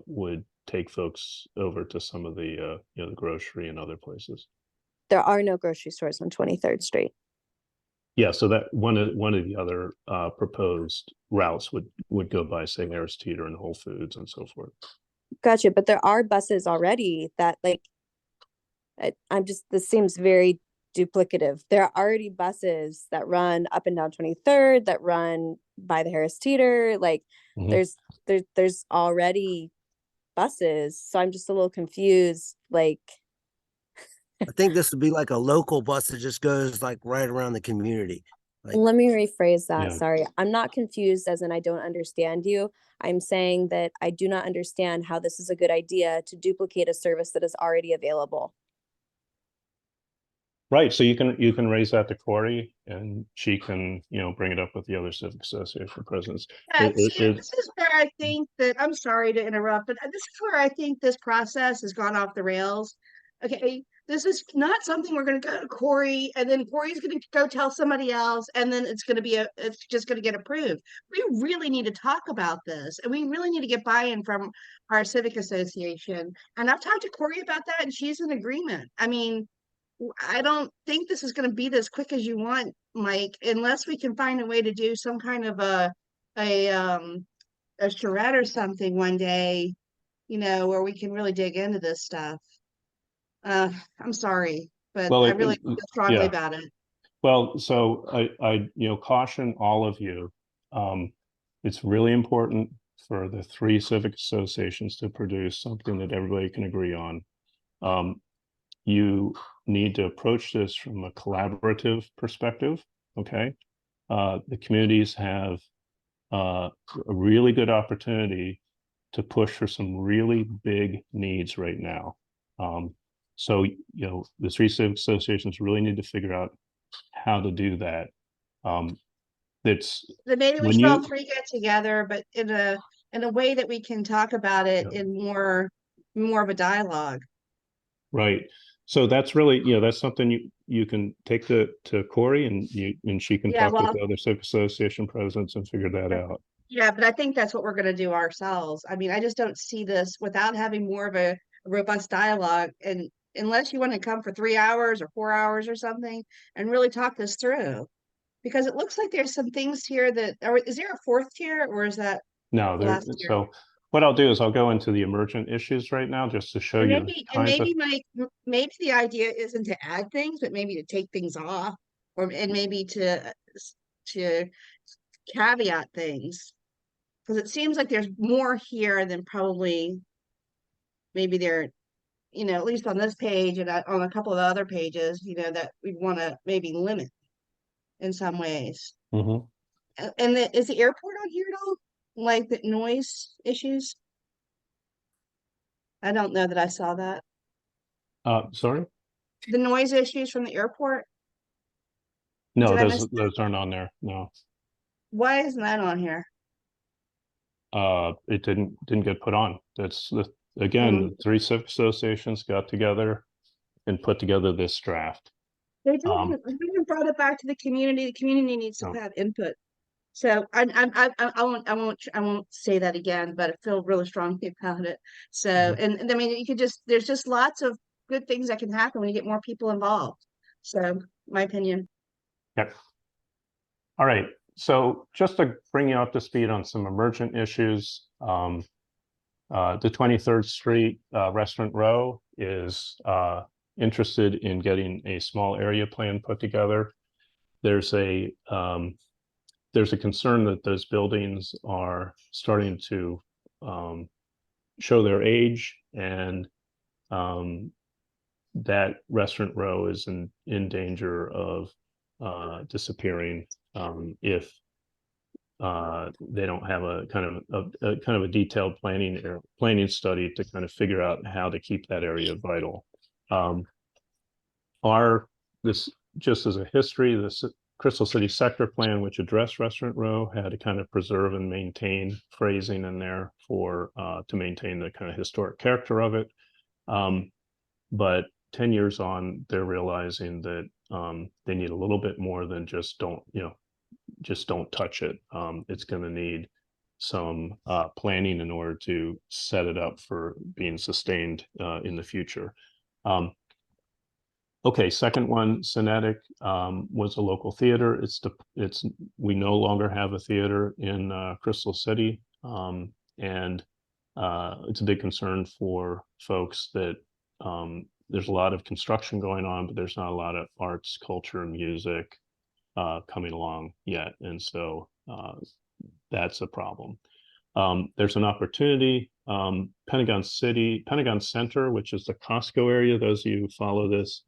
would take folks over to some of the the grocery and other places. There are no grocery stores on 23rd Street. Yeah, so that one of the other proposed routes would go by, say, Harris Teeter and Whole Foods and so forth. Gotcha. But there are buses already that, like, this seems very duplicative. There are already buses that run up and down 23rd, that run by the Harris Teeter. Like, there's already buses. So I'm just a little confused. Like, I think this would be like a local bus that just goes like right around the community. Like, let me rephrase that. Yeah. Sorry. I'm not confused as in I don't understand you. I'm saying that I do not understand how this is a good idea to duplicate a service that is already available. Right. So you can raise that to Corey, and she can bring it up with the other Civic Association presidents. Yeah, see, this is where I think that, I'm sorry to interrupt, but this is where I think this process has gone off the rails. Okay, this is not something we're going to go to Corey, and then Corey's going to go tell somebody else, and then it's just going to get approved. We really need to talk about this, and we really need to get buy-in from our civic association. And I've talked to Corey about that, and she's in agreement. I mean, I don't think this is going to be as quick as you want, Mike, unless we can find a way to do some kind of a charrette or something one day, where we can really dig into this stuff. I'm sorry, but Well, I really feel strongly about it. Well, so I caution all of you. It's really important for the 3 civic associations to produce something that everybody can agree on. You need to approach this from a collaborative perspective. Okay, the communities have a really good opportunity to push for some really big needs right now. So, you know, the three civic associations really need to figure out how to do that. It's Then maybe we when should all you, three get together, but in a way that we can talk about it Yeah. in more of a dialogue. right. So that's really, you know, that's something you can take to Corey, and she can Yeah, talk with well, the other civic association presidents and figure that out. yeah, but I think that's what we're gonna do ourselves. I mean, I just don't see this without having more of a robust dialogue, and unless you want to come for 3 hours or 4 hours or something and really talk this through. Because it looks like there's some things here that, or is there a fourth tier or is that No, the there, last tier? so what I'll do is I'll go into the emergent issues right now just to show And you the kinds of, maybe the idea isn't to add things, but maybe to take things off, and maybe to caveat things. Because it seems like there's more here than probably maybe there, at least on this page and on a couple of other pages, that we'd want to maybe limit in some ways. Mhm. And is the airport on here at all? Like the noise issues? I don't know that I saw that. Sorry? The noise issues from the airport? No, Did I miss those aren't on there. No. Why isn't that on here? It didn't get put on. That's again, the three civic associations got together and put together this draft. They Um, didn't brought it back to the community. The community needs to No. have input. So I won't say that again, but I feel really strongly about it. So, and I mean, there's just lots of good things that can happen when you get more people involved. So, my opinion. Yeah. All right. So just to bring you up to speed on some emergent issues, the 23rd Street Restaurant Row is interested in getting a small area plan put together. There's a concern that those buildings are starting to show their age, and that restaurant row is in danger of disappearing if they don't have a kind of a detailed planning study to kind of figure out how to keep that area vital. This, just as a history, this Crystal City Sector Plan, which addressed Restaurant Row, had to kind of preserve and maintain phrasing in there for to maintain the kind of historic character of it. But 10 years on, they're realizing that they need a little bit more than just don't touch it. It's going to need some planning in order to set it up for being sustained in the future. Okay, second one, Cinetic was a local theater. We no longer have a theater in Crystal City, and it's a big concern for folks that there's a lot of construction going on, but there's not a lot of arts, culture, and music coming along yet, and so that's a problem. There's an opportunity. Pentagon Center, which is the Costco area. Those of you who follow this,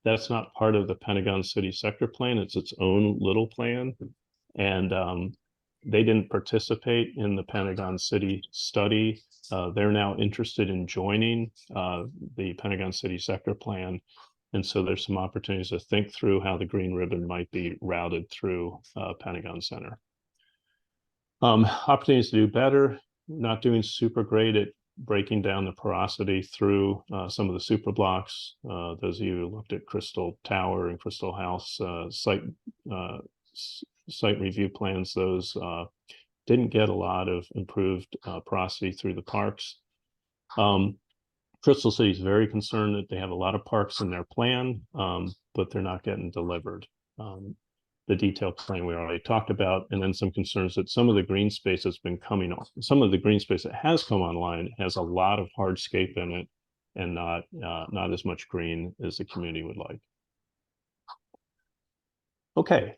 that's not part of the Pentagon City Sector Plan. It's its own little plan, and they didn't participate in the Pentagon City study. They're now interested in joining the Pentagon City Sector Plan. And so there's some opportunities to think through how the green ribbon might be routed through Pentagon Center. Opportunities to do better, not doing super great at breaking down the porosity through some of the super blocks. Those of you who looked at Crystal Tower and Crystal House site review plans, those didn't get a lot of improved porosity through the parks. Crystal City is very concerned that they have a lot of parks in their plan, but they're not getting delivered. The detailed plan we already talked about, and then some concerns that some of the green space that's been coming on, some of the green space that has come online has a lot of hardscape in it and not as much green as the community would like. Okay,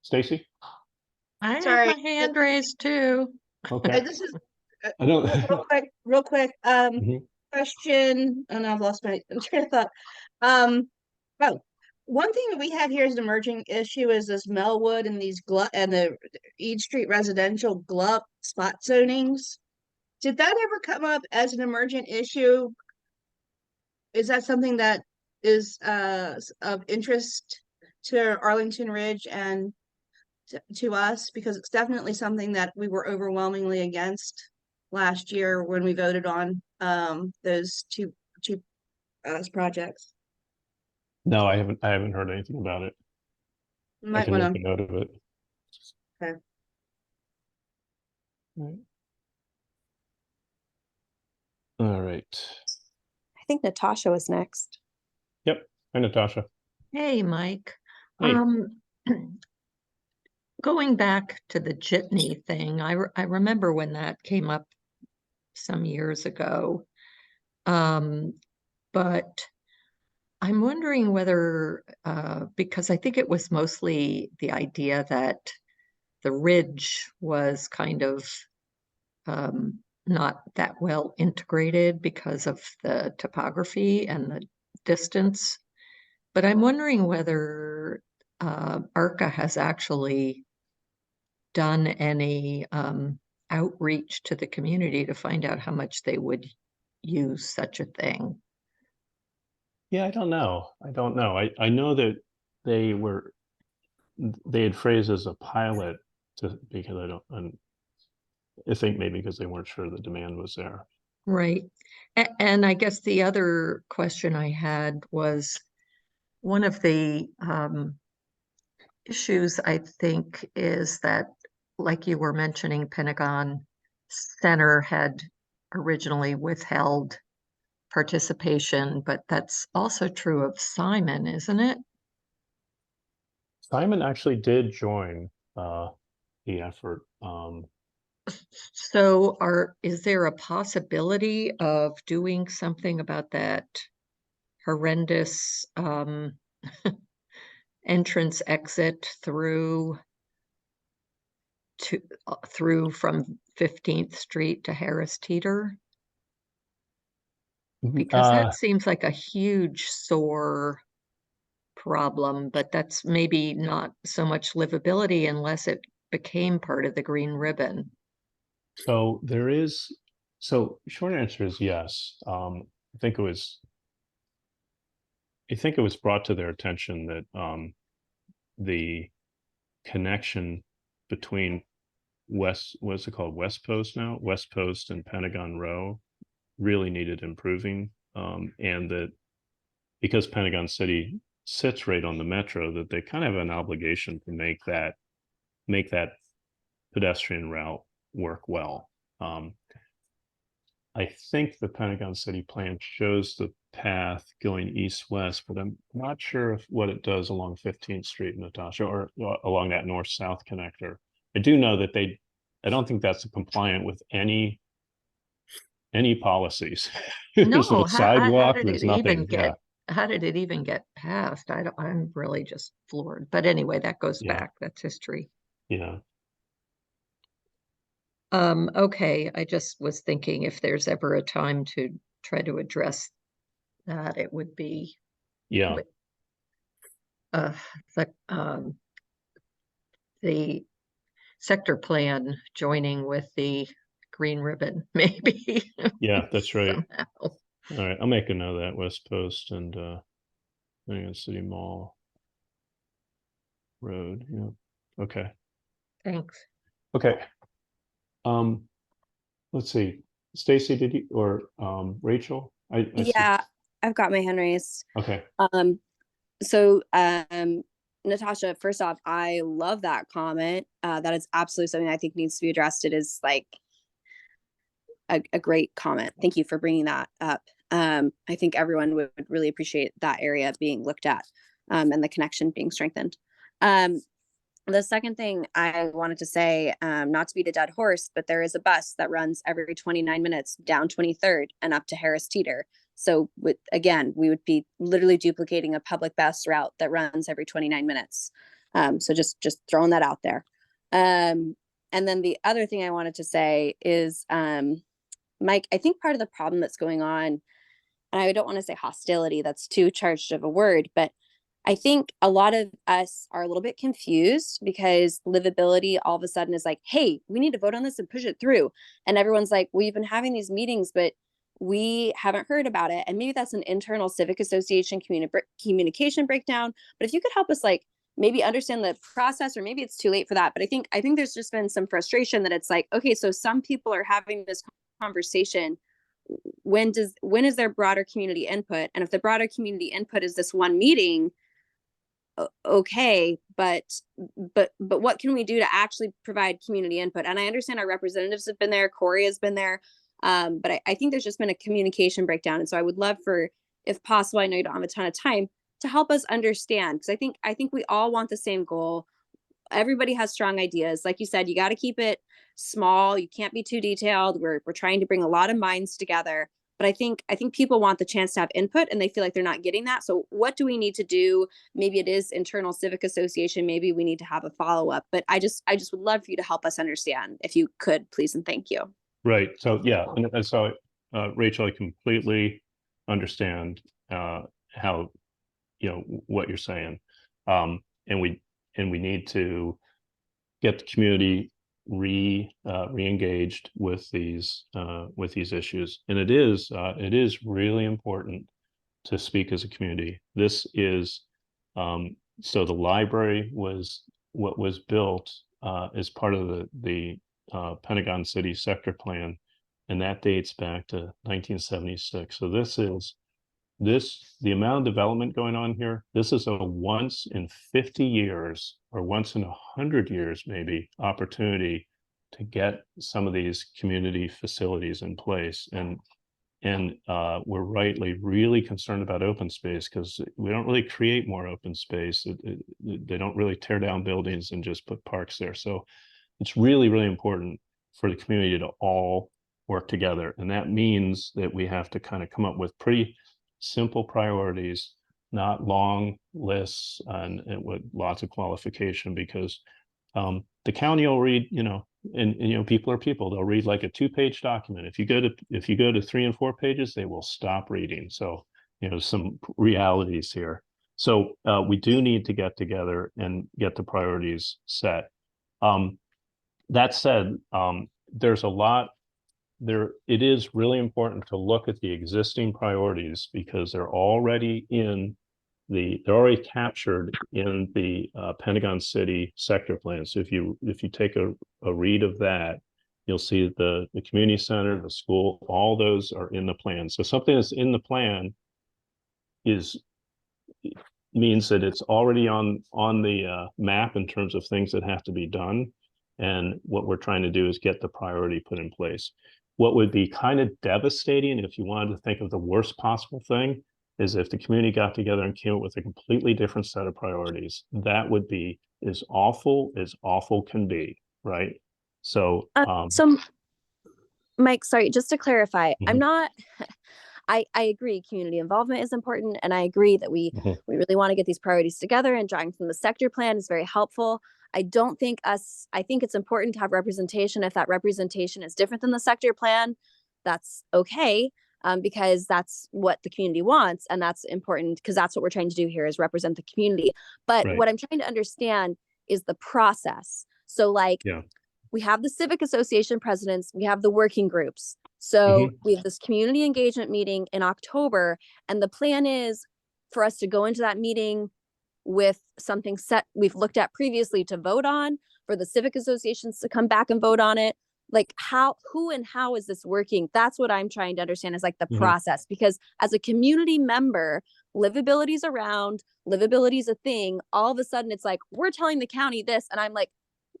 Stacy? I have Sorry. my hand raised too. Okay. This is I know. real quick. Mhm. Question, and I've lost my train of thought. Oh, one thing that we have here as an emerging issue is this Melwood and these and the East Street residential glut spot zonings. Did that ever come up as an emergent issue? Is that something that is of interest to Arlington Ridge and to us? Because it's definitely something that we were overwhelmingly against last year when we voted on those two projects. No, I haven't heard anything about it. You I might can want make a to. note of it. Okay. All right. I think Natasha was next. Yep. Hi, Natasha. Hey, Mike. Hey. Going back to the jitney thing, I remember when that came up some years ago. But I'm wondering whether, because I think it was mostly the idea that the ridge was kind of not that well integrated because of the topography and the distance. But I'm wondering whether AHCA has actually done any outreach to the community to find out how much they would use such a thing. Yeah, I don't know. I know that they had phrased as a pilot because I think maybe because they weren't sure the demand was there. Right. And I guess the other question I had was one of the issues, I think, is that, like you were mentioning, Pentagon Center had originally withheld participation, but that's also true of Simon, isn't it? Simon actually did join the effort. So is there a possibility of doing something about that horrendous entrance exit through from 15th Street to Harris Teeter? Because that seems like a huge sore problem, but that's maybe not so much livability unless it became part of the green ribbon. So short answer is yes. I think it was brought to their attention that the connection between what's it called? West Post now? West Post and Pentagon Row really needed improving. And that because Pentagon City sits right on the metro, that they kind of have an obligation to make that pedestrian route work well. I think the Pentagon City plan shows the path going east-west, but I'm not sure what it does along 15th Street, Natasha, or along that north-south connector. I do know that I don't think that's compliant with any policies. There's no sidewalk, there's nothing. How did it even get passed? I'm really just floored. But anyway, that goes back. That's history. Yeah. Okay, I just was thinking if there's ever a time to try to address that, it would be the sector plan joining with the green ribbon, maybe. Yeah, that's right. Somehow. All right, I'll make a note of that. West Post and City Mall Road. Yeah. Okay. Thanks. Okay. Let's see. Stacy, did you or Rachel? Yeah, I've got my hand raised. Okay. So Natasha, first off, I love that comment. That is absolutely something I think needs to be addressed. It is like a great comment. Thank you for bringing that up. I think everyone would really appreciate that area being looked at and the connection being strengthened. The second thing I wanted to say, not to beat a dead horse, but there is a bus that runs every 29 minutes down 23rd and up to Harris Teeter. So again, we would be literally duplicating a public bus route that runs every 29 minutes. So just throwing that out there. And then the other thing I wanted to say is, Mike, I think part of the problem that's going on, and I don't want to say hostility, that's too charged of a word, but I think a lot of us are a little bit confused because livability all of a sudden is like, hey, we need to vote on this and push it through. And everyone's like, we've been having these meetings, but we haven't heard about it. And maybe that's an internal civic association communication breakdown. But if you could help us like maybe understand the process, or maybe it's too late for that. But I think there's just been some frustration that it's like, okay, so some people are having this conversation. When is there broader community input? And if the broader community input is this one meeting, okay, but what can we do to actually provide community input? And I understand our representatives have been there, Corey has been there, but I think there's just been a communication breakdown. And so I would love for, if possible, I know you don't have a ton of time, to help us understand, because I think we all want the same goal. Everybody has strong ideas. Like you said, you got to keep it small. You can't be too detailed. We're trying to bring a lot of minds together. But I think people want the chance to have input, and they feel like they're not getting that. So what do we need to do? Maybe it is internal civic association. Maybe we need to have a follow-up. But I just would love for you to help us understand, if you could, please, and thank you. Right. So yeah, and so Rachel, I completely understand how, you know, what you're saying, and we need to get the community re-engaged with these issues, and it is really important to speak as a community. This is so the library was what was built as part of the Pentagon City sector plan, and that dates back to 1976. So the amount of development going on here, this is a once in 50 years or once in 100 years maybe opportunity to get some of these community facilities in place. And we're rightly really concerned about open space, because we don't really create more open space. They don't really tear down buildings and just put parks there. So it's really, really important for the community to all work together. And that means that we have to kind of come up with pretty simple priorities, not long lists and with lots of qualification, because the county will read, you know, and you know, people are people. They'll read like a 2-page document. If you go to 3 and 4 pages, they will stop reading. So, you know, some realities here. So we do need to get together and get the priorities set. That said, there's a lot there. It is really important to look at the existing priorities, because they're already captured in the Pentagon City sector plan. So if you take a read of that, you'll see the community center, the school, all those are in the plan. So something that's in the plan means that it's already on the map in terms of things that have to be done. And what we're trying to do is get the priority put in place. What would be kind of devastating, if you wanted to think of the worst possible thing, is if the community got together and came up with a completely different set of priorities. That would be as awful can be, right? So, so Mike, sorry, just to clarify, I'm not, I agree community involvement is important. And I agree that we really want to get these priorities together, and drawing from the sector plan is very helpful. I think it's important to have representation. If that representation is different than the sector plan, that's okay. Because that's what the community wants. And that's important, because that's what we're trying to do here, is represent the community. But what I'm trying to understand is the process. So like, we have the civic association presidents, we have the working groups. So we have this community engagement meeting in October, and the plan is for us to go into that meeting with something set we've looked at previously to vote on, for the civic associations to come back and vote on it. Like who and how is this working? That's what I'm trying to understand, is like the process, because as a community member, livability is around, livability is a thing. All of a sudden it's like, we're telling the county this. And I'm like,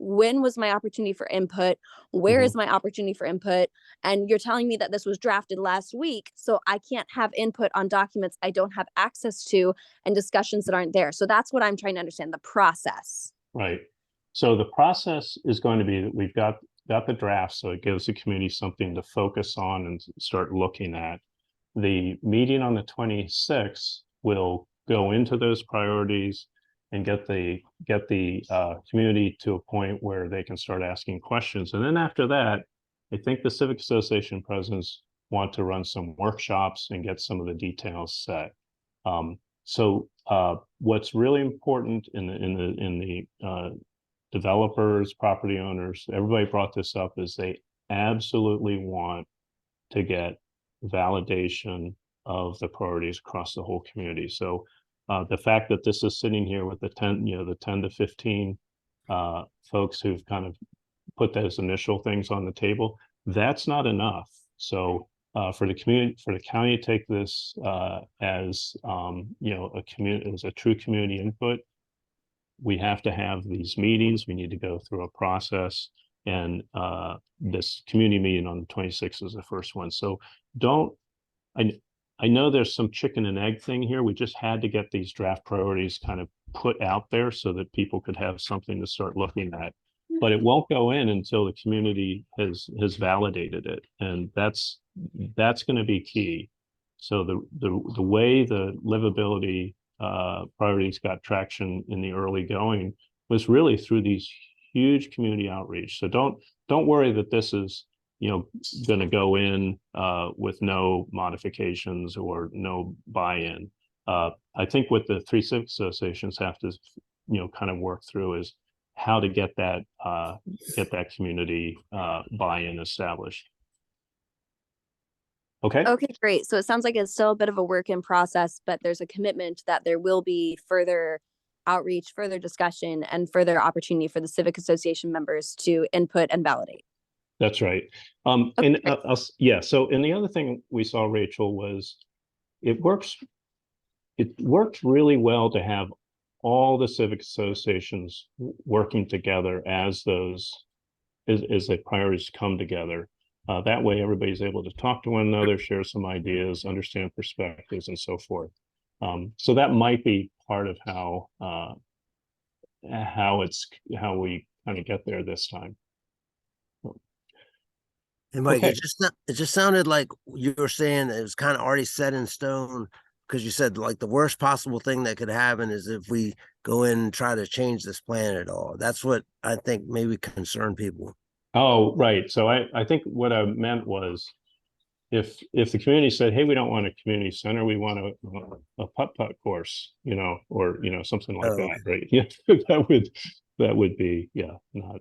when was my opportunity for input? Where is my opportunity for input? And you're telling me that this was drafted last week, so I can't have input on documents I don't have access to, and discussions that aren't there. So that's what I'm trying to understand, the process. Right. So the process is going to be that we've got the draft, so it gives the community something to focus on and start looking at. The meeting on the 26th will go into those priorities and get the community to a point where they can start asking questions. And then after that, I think the Civic Association presidents want to run some workshops and get some of the details set. So what's really important in the developers, property owners, everybody brought this up, is they absolutely want to get validation of the priorities across the whole community. So the fact that this is sitting here with the 10 to 15 folks who've kind of put those initial things on the table, that's not enough. So for the county to take this as as a true community input, we have to have these meetings. We need to go through a process, and this community meeting on the 26th is the first one. So I know there's some chicken and egg thing here. We just had to get these draft priorities kind of put out there so that people could have something to start looking at. But it won't go in until the community has validated it, and that's going to be key. So the way the livability priorities got traction in the early going was really through these huge community outreach. So don't worry that this is going to go in with no modifications or no buy-in. I think what the three civic associations have to kind of work through is how to get that community buy-in established. Okay. Okay, great. So it sounds like it's still a bit of a work in process, but there's a commitment that there will be further outreach, further discussion, and further opportunity for the civic association members to input and validate. That's right. So and the other thing we saw, Rachel, was it worked really well to have all the civic associations working together as the priorities come together. That way, everybody's able to talk to one another, share some ideas, understand perspectives, and so forth. So that might be part of how we kind of get there this time. And Mike, Okay. it just sounded like you were saying it was kind of already set in stone, because you said like the worst possible thing that could happen is if we go in and try to change this plan at all. That's what I think maybe concerned people. Oh, right. So I think what I meant was if the community said, hey, we don't want a community center, we want a putt-putt course, or something like that, right? Yeah, that would be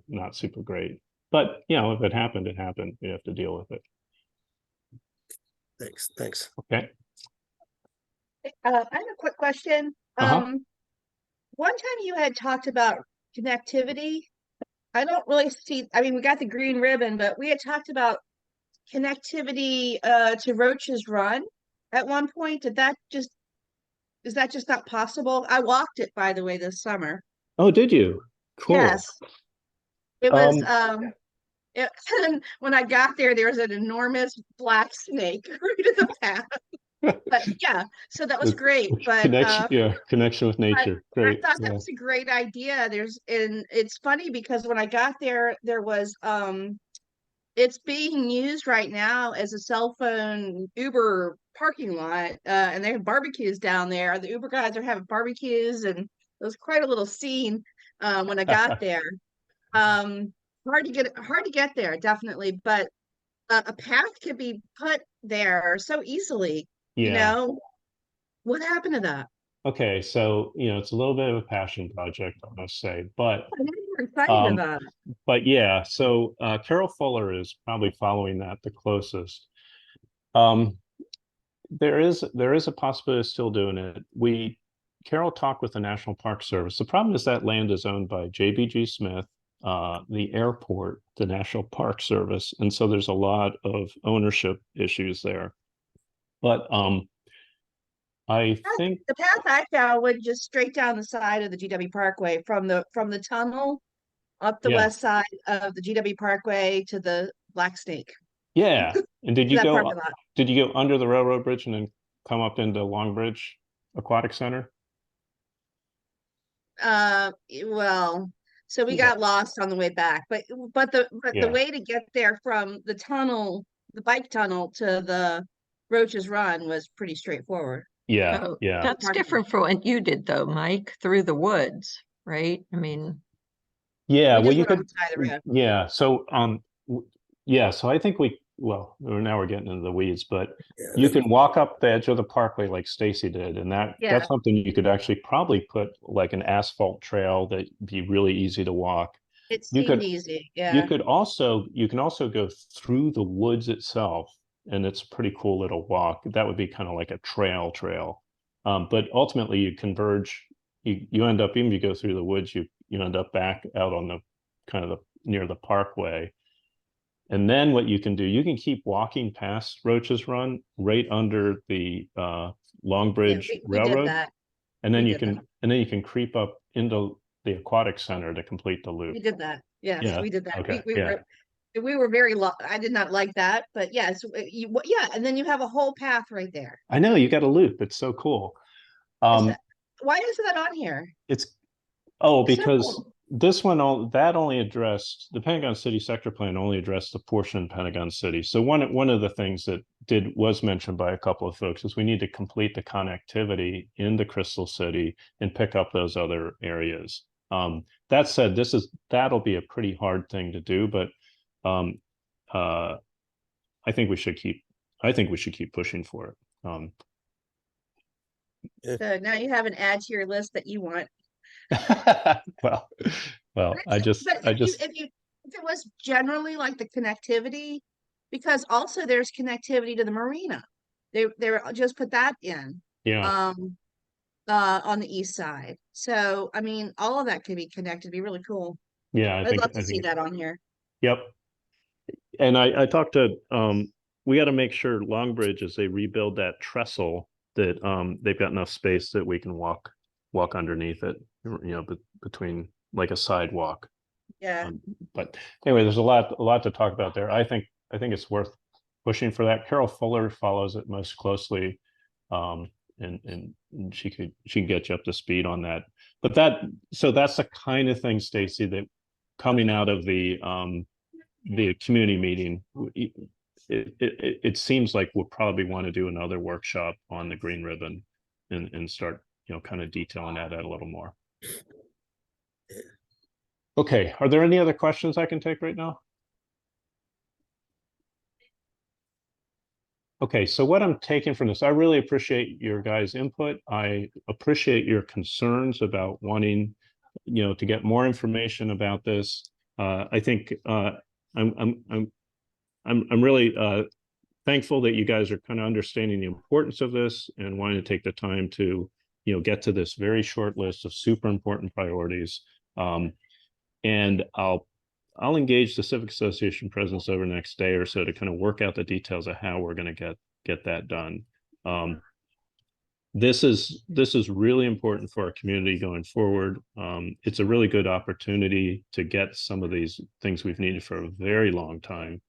not super great. But if it happened, it happened. You have to deal with it. Thanks. Okay. I have a quick question. One time you had talked about connectivity. I don't really see, we got the green ribbon, but we had talked about connectivity to Roach's Run at one point. Is that just not possible? I walked it, by the way, this summer. Oh, did you? Cool. Yes. It was when I got there was an enormous black snake right in the path. But yeah, so that was great. But connection with nature. Great. I thought that was a great idea. It's funny because when I got there was it's being used right now as a cell phone Uber parking lot, and they have barbecues down there. The Uber guys are having barbecues, and it was quite a little scene when I got there. Hard to get there, definitely, but a path could be put there so easily. What happened to that? Okay, so it's a little bit of a passion project, I must say, but We're excited about it. But yeah, so Carol Fuller is probably following that the closest. There is a possibility of still doing it. Carol talked with the National Park Service. The problem is that land is owned by JBG Smith, the airport, the National Park Service, and so there's a lot of ownership issues there. But I think the path I found went just straight down the side of the GW Parkway from the tunnel up the west side of the GW Parkway to the Black Snake. Yeah. And did you go under the railroad bridge and then come up into Long Bridge Aquatic Center? Well, so we got lost on the way back, but the way to get there from the tunnel, the bike tunnel, to the Roach's Run was pretty straightforward. Yeah. That's different from what you did though, Mike, through the woods, right? Yeah, well, you could. On the side of the road. Yeah, so so I think well, now we're getting into the weeds, but Yeah, you can walk up the edge of the parkway like Stacy did, and Yeah. that's something you could actually probably put like an asphalt trail that be really easy to walk. It You seemed could easy. you Yeah. can also go through the woods itself, and it's a pretty cool little walk. That would be kind of like a trail. But ultimately you converge, you end up, even if you go through the woods, you end up back out on the kind of near the parkway. And then what you can do, you can keep walking past Roach's Run right under the Long Yeah, Bridge we did Railroad. that. And then we you did can creep up into the aquatic center to complete the loop. We did that. Yes, Yeah, we did that. okay, We yeah. were very I did not like that, but yes, yeah, and then you have a whole path right there. I know, you got a loop. It's so cool. Why isn't that on here? It's It's so because cool. this one only addressed, the Pentagon City sector plan only addressed the portion in Pentagon City. So one of the things that was mentioned by a couple of folks is we need to complete the connectivity in the Crystal City and pick up those other areas. That said, that'll be a pretty hard thing to do, but I think we should keep pushing for it. So now you have an add to your list that you want. well, But I just if it was generally like the connectivity, because also there's connectivity to the marina. They just put that in. Yeah. On the east side. So I mean, all of that can be connected. Be really cool. Yeah, I'd love to see that on here. Yep. And I talked to we got to make sure Longbridge, as they rebuild that trestle, that they've got enough space that we can walk underneath it, between like a sidewalk. Yeah. But anyway, there's a lot to talk about there. I think it's worth pushing for that. Carol Fuller follows it most closely, and she can get you up to speed on that. But that's the kind of thing, Stacy, that coming out of the community meeting, it seems like we'll probably want to do another workshop on the green ribbon and start kind of detailing that out a little more. Okay, are there any other questions I can take right now? Okay, so what I'm taking from this, I really appreciate your guys' input. I appreciate your concerns about wanting, to get more information about this. I think I'm really thankful that you guys are kind of understanding the importance of this and wanting to take the time to, get to this very short list of super important priorities. And I'll engage the Civic Association presidents over the next day or so to kind of work out the details of how we're going to get that done. This is really important for our community going forward. It's a really good opportunity to get some of these things we've needed for a very long time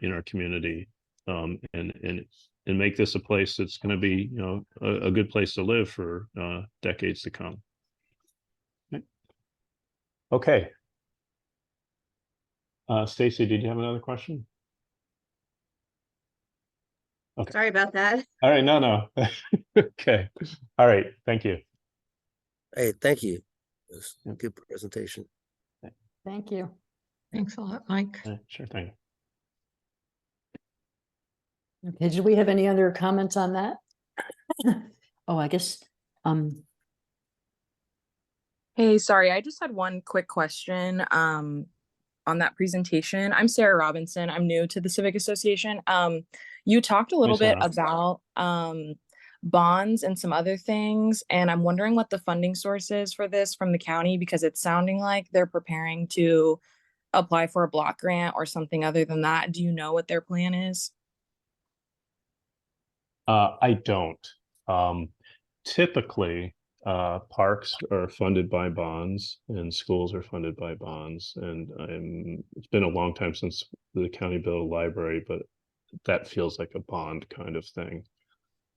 in our community, and make this a place that's going to be, a good place to live for decades to come. Okay. Stacy, did you have another question? Okay. Sorry about that. All right. No. Okay. All right. Thank you. Hey, thank you. It was a good presentation. Thank you. Thanks a lot, Mike. Sure thing. Okay, did we have any other comments on that? Oh, I guess, Hey, sorry, I just had one quick question on that presentation. I'm Sarah Robinson. I'm new to the Civic Association. You talked a little bit about bonds and some other things, and I'm wondering what the funding source is for this from the county, because it's sounding like they're preparing to apply for a block grant or something other than that. Do you know what their plan is? I don't. Typically, parks are funded by bonds and schools are funded by bonds. And it's been a long time since the county built a library, but that feels like a bond kind of thing.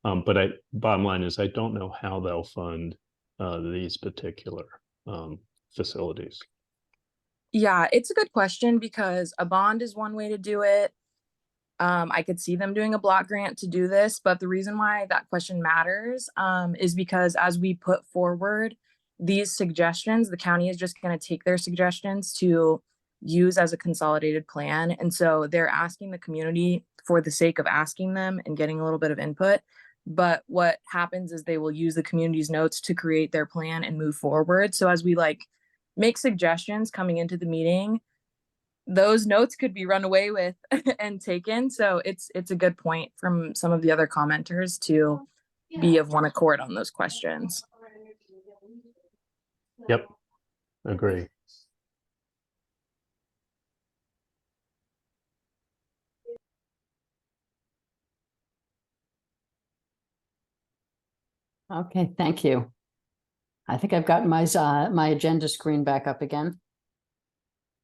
But bottom line is I don't know how they'll fund these particular facilities. Yeah, it's a good question because a bond is one way to do it. I could see them doing a block grant to do this, but the reason why that question matters is because as we put forward these suggestions, the county is just going to take their suggestions to use as a consolidated plan. And so they're asking the community for the sake of asking them and getting a little bit of input. But what happens is they will use the community's notes to create their plan and move forward. So as we like make suggestions coming into the meeting, those notes could be run away with and taken. So it's a good point from some of the other commenters to be of one accord on those questions. Yep, agree. Okay, thank you. I think I've got my agenda screen back up again.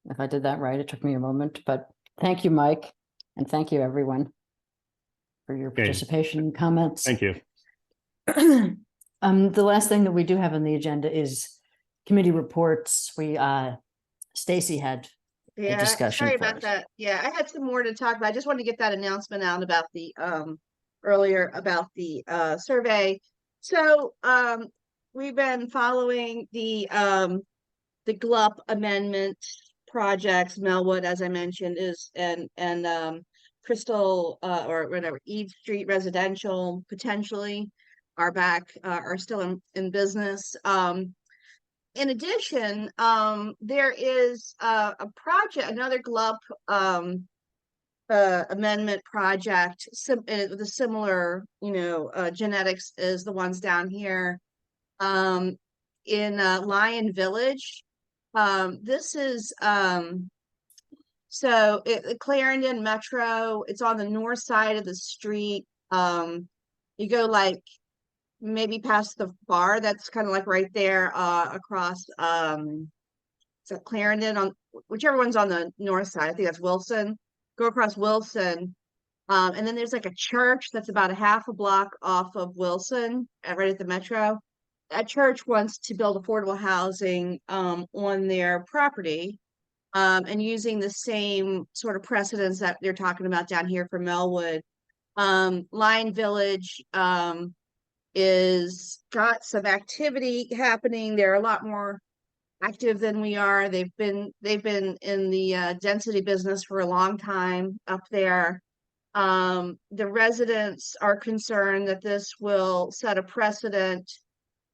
If I did that right, it took me a moment, but thank you, Mike, and thank you, everyone, for your participation and comments. Thank you. The last thing that we do have on the agenda is committee reports. Stacy had a discussion. Sorry for about us. that. Yeah, I had some more to talk about. I just wanted to get that announcement out about the earlier about the survey. So we've been following the GLUP amendment projects. Melwood, as I mentioned, is and Crystal or whatever, Eve Street Residential potentially are still in business. In addition, there is a project, another GLUP amendment project with a similar, genetics as the ones down here in Lion Village. This is so Clarendon Metro. It's on the north side of the street. You go like maybe past the bar that's kind of like right there across so Clarendon, on whichever one's on the north side. I think that's Wilson. Go across Wilson, and then there's like a church that's about a half a block off of Wilson, right at the Metro. That church wants to build affordable housing on their property, and using the same sort of precedents that they're talking about down here for Melwood. Lion Village is got some activity happening. They're a lot more active than we are. They've been in the density business for a long time up there. The residents are concerned that this will set a precedent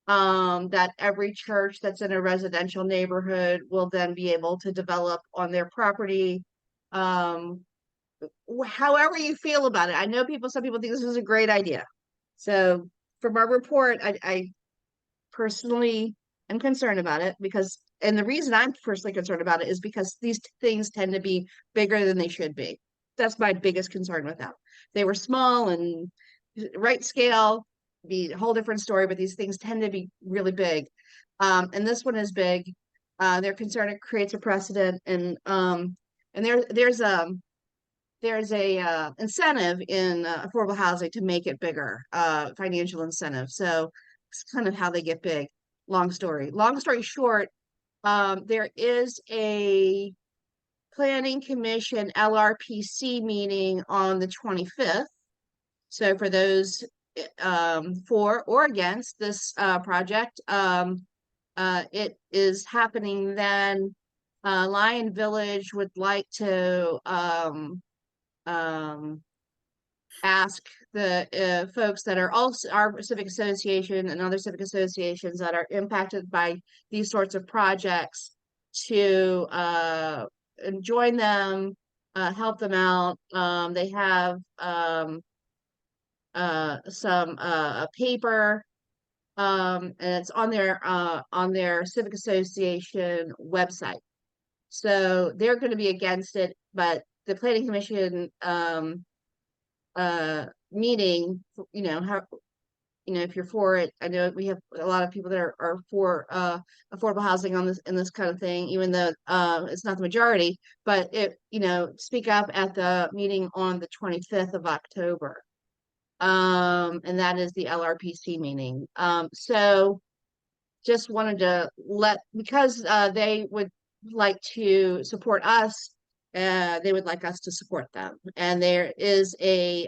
that every church that's in a residential neighborhood will then be able to develop on their property. However you feel about it, I know some people think this is a great idea. So from our report, I personally am concerned about it and the reason I'm personally concerned about it is because these things tend to be bigger than they should be. That's my biggest concern with them. They were small and right scale, be a whole different story, but these things tend to be really big. And this one is big. They're concerned it creates a precedent, and there's a incentive in affordable housing to make it bigger, financial incentive. So it's kind of how they get big. Long story short, there is a planning commission LRPC meeting on the 25th. So for those for or against this project, it is happening then. Lion Village would like to ask the folks that are also our civic association and other civic associations that are impacted by these sorts of projects to join them, help them out. They have some paper, and it's on their civic association website. So they're going to be against it, but the planning commission meeting, if you're for it, I know we have a lot of people that are for affordable housing on this in this kind of thing, even though it's not the majority, but speak up at the meeting on the 25th of October. And that is the LRPC meeting. So just wanted to because they would like to support us, they would like us to support them. And there is a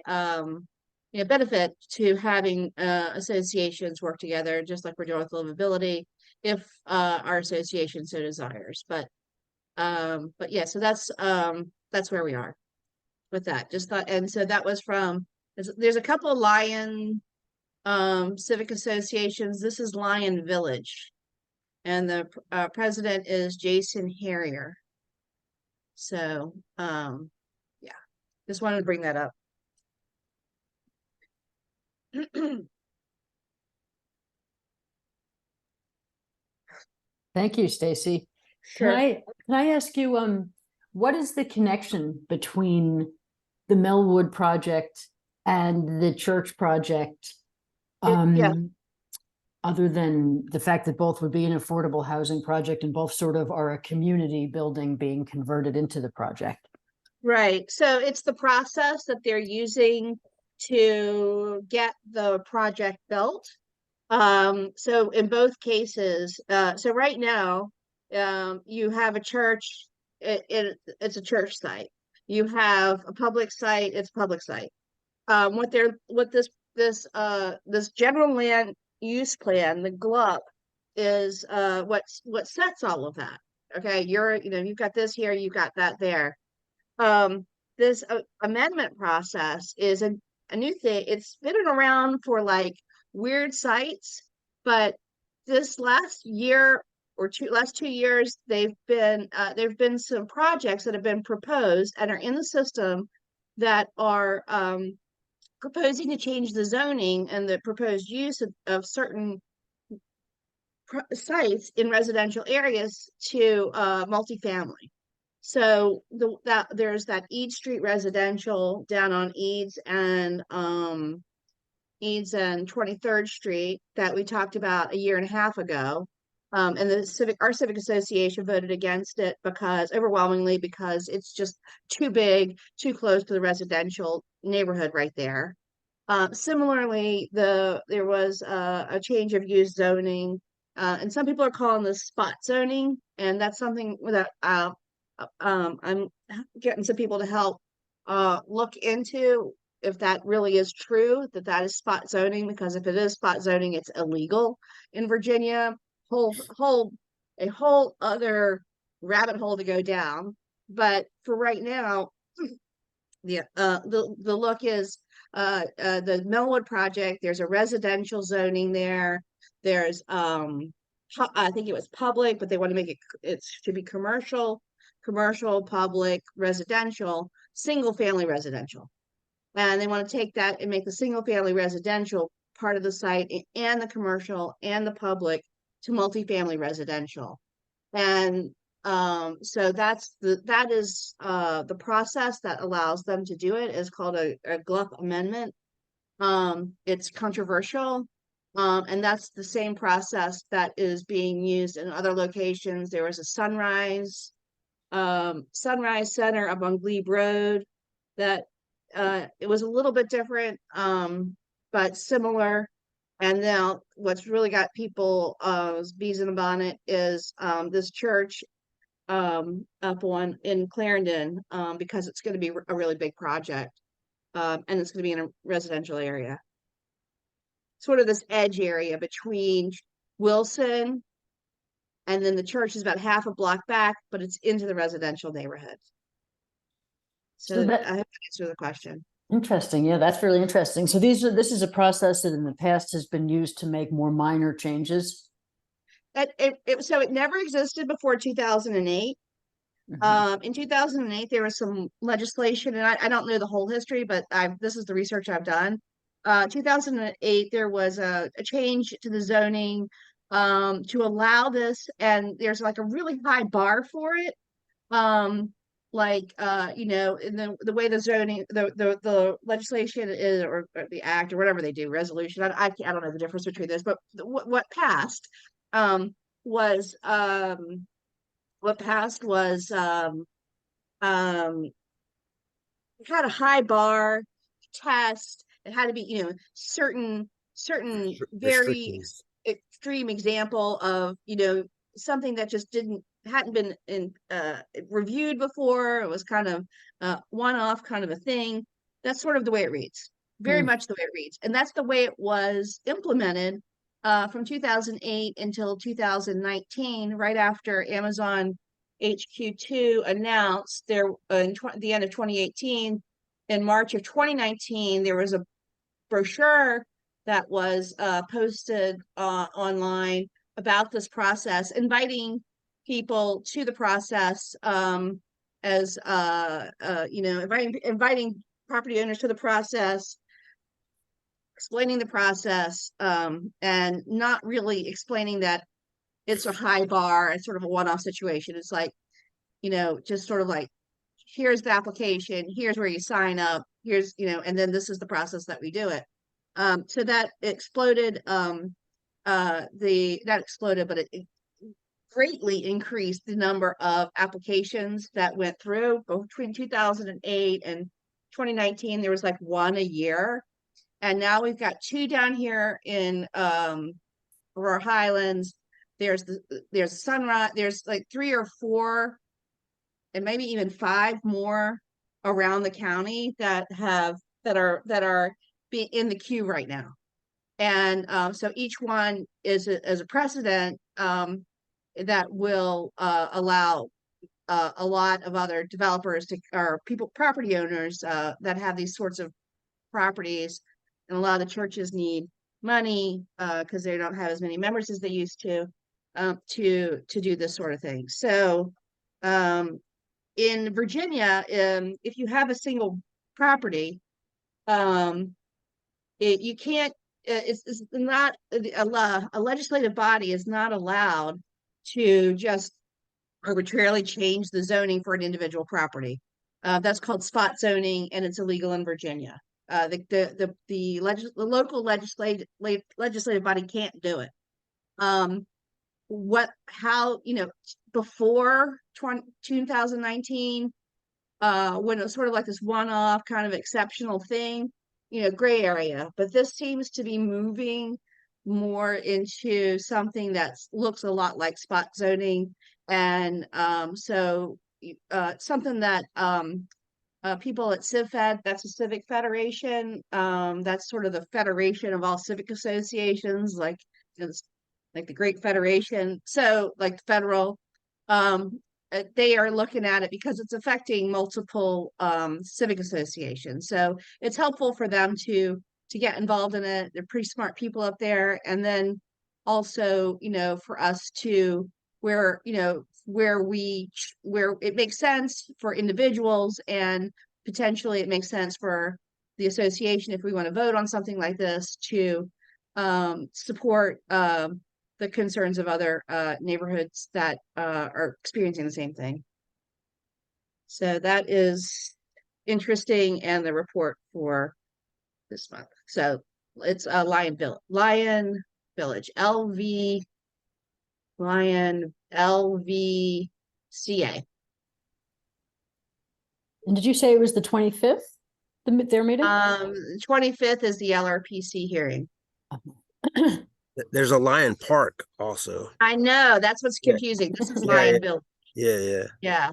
benefit to having associations work together, just like we're doing with livability, if our association so desires. But yeah, so that's where we are with that. Just thought, and so that was from, there's a couple of Lion civic associations. This is Lion Village, and the president is Jason Harrier. So yeah, just wanted to bring that up. Thank you, Stacy. Sure. Can I ask you, what is the connection between the Millwood project and the church project? Yeah. Other than the fact that both would be an affordable housing project and both sort of are a community building being converted into the project. Right. So it's the process that they're using to get the project built. So in both cases, so right now, you have a church, it's a church site. You have a public site, it's a public site. What this general land use plan, the GLUP, is what sets all of that. Okay, you've got this here, you've got that there. This amendment process is a new thing. It's been around for like weird sites, but this last 2 years, there've been some projects that have been proposed and are in the system that are proposing to change the zoning and the proposed use of certain sites in residential areas to multifamily. So there's that Eads Street residential down on Eads and 23rd Street that we talked about a year and a half ago. And our civic association voted against it overwhelmingly because it's just too big, too close to the residential neighborhood right there. Similarly, there was a change of use zoning, and some people are calling this spot zoning, and that's something that I'm getting some people to help look into if that really is true, that is spot zoning, because if it is spot zoning, it's illegal in Virginia. A whole other rabbit hole to go down. But for right now, the look is the Millwood project. There's a residential zoning there. There's I think it was public, but they want to make it should be commercial, public, residential, single family residential. And they want to take that and make the single family residential part of the site and the commercial and the public to multifamily residential. And so that is the process that allows them to do it, is called a GLUP amendment. It's controversial. And that's the same process that is being used in other locations. There was a Sunrise Center up on Glebe Road that it was a little bit different, but similar. And now what's really got people bees in the bonnet is this church up in Clarendon, because it's going to be a really big project, and it's going to be in a residential area, sort of this edge area between Wilson, and then the church is about half a block back, but it's into the residential neighborhood. So I hope that answers the question. Interesting. Yeah, that's really interesting. So this is a process that in the past has been used to make more minor changes. So it never existed before 2008. In 2008, there was some legislation, and I don't know the whole history, but this is the research I've done. 2008, there was a change to the zoning to allow this, and there's like a really high bar for it. In the way the zoning, the legislation is, or the act, or whatever they do, resolution. I don't know the difference between this, but what passed was it had a high bar test. It had to be, certain very extreme example of, something that just hadn't been reviewed before. It was kind of one-off kind of a thing. That's sort of the way it reads. Very much the way it reads. And that's the way it was implemented from 2008 until 2019, right after Amazon HQ2 announced the end of 2018 in March of 2019, there was a brochure that was posted online about this process, inviting people to the process, as inviting property owners to the process, explaining the process, and not really explaining that it's a high bar, it's sort of a one-off situation. It's like, just sort of like, here's the application, here's where you sign up, here's, and then this is the process that we do it. So that exploded, but it greatly increased the number of applications that went through. Between 2008 and 2019, there was like one a year. And now we've got two down here in Aurora Highlands. There's Sunrise, there's like 3 or 4 and maybe even 5 more around the county that are in the queue right now. And so each one is a precedent that will allow a lot of other developers or property owners that have these sorts of properties. And a lot of the churches need money because they don't have as many members as they used to do this sort of thing. So in Virginia, if you have a single property, you can't. It's not a legislative body is not allowed to just arbitrarily change the zoning for an individual property. That's called spot zoning, and it's illegal in Virginia. The local legislative body can't do it. Before 2019, when it was sort of like this one-off kind of exceptional thing, gray area, but this seems to be moving more into something that looks a lot like spot zoning. And so something that people at CivFed, that's a civic federation, that's sort of the federation of all civic associations, like the Great Federation. So like the federal, they are looking at it because it's affecting multiple civic associations. So it's helpful for them to get involved in it. They're pretty smart people up there. And then also, for us to where it makes sense for individuals, and potentially it makes sense for the association, if we want to vote on something like this, to support the concerns of other neighborhoods that are experiencing the same thing. So that is interesting, and the report for this month. So it's Lion Village, LVCA. And did you say it was the 25th, their meeting? 25th is the LRPC hearing. There's a Lion Park also. I know, that's what's confusing. This is Yeah, Lion Village. Yeah.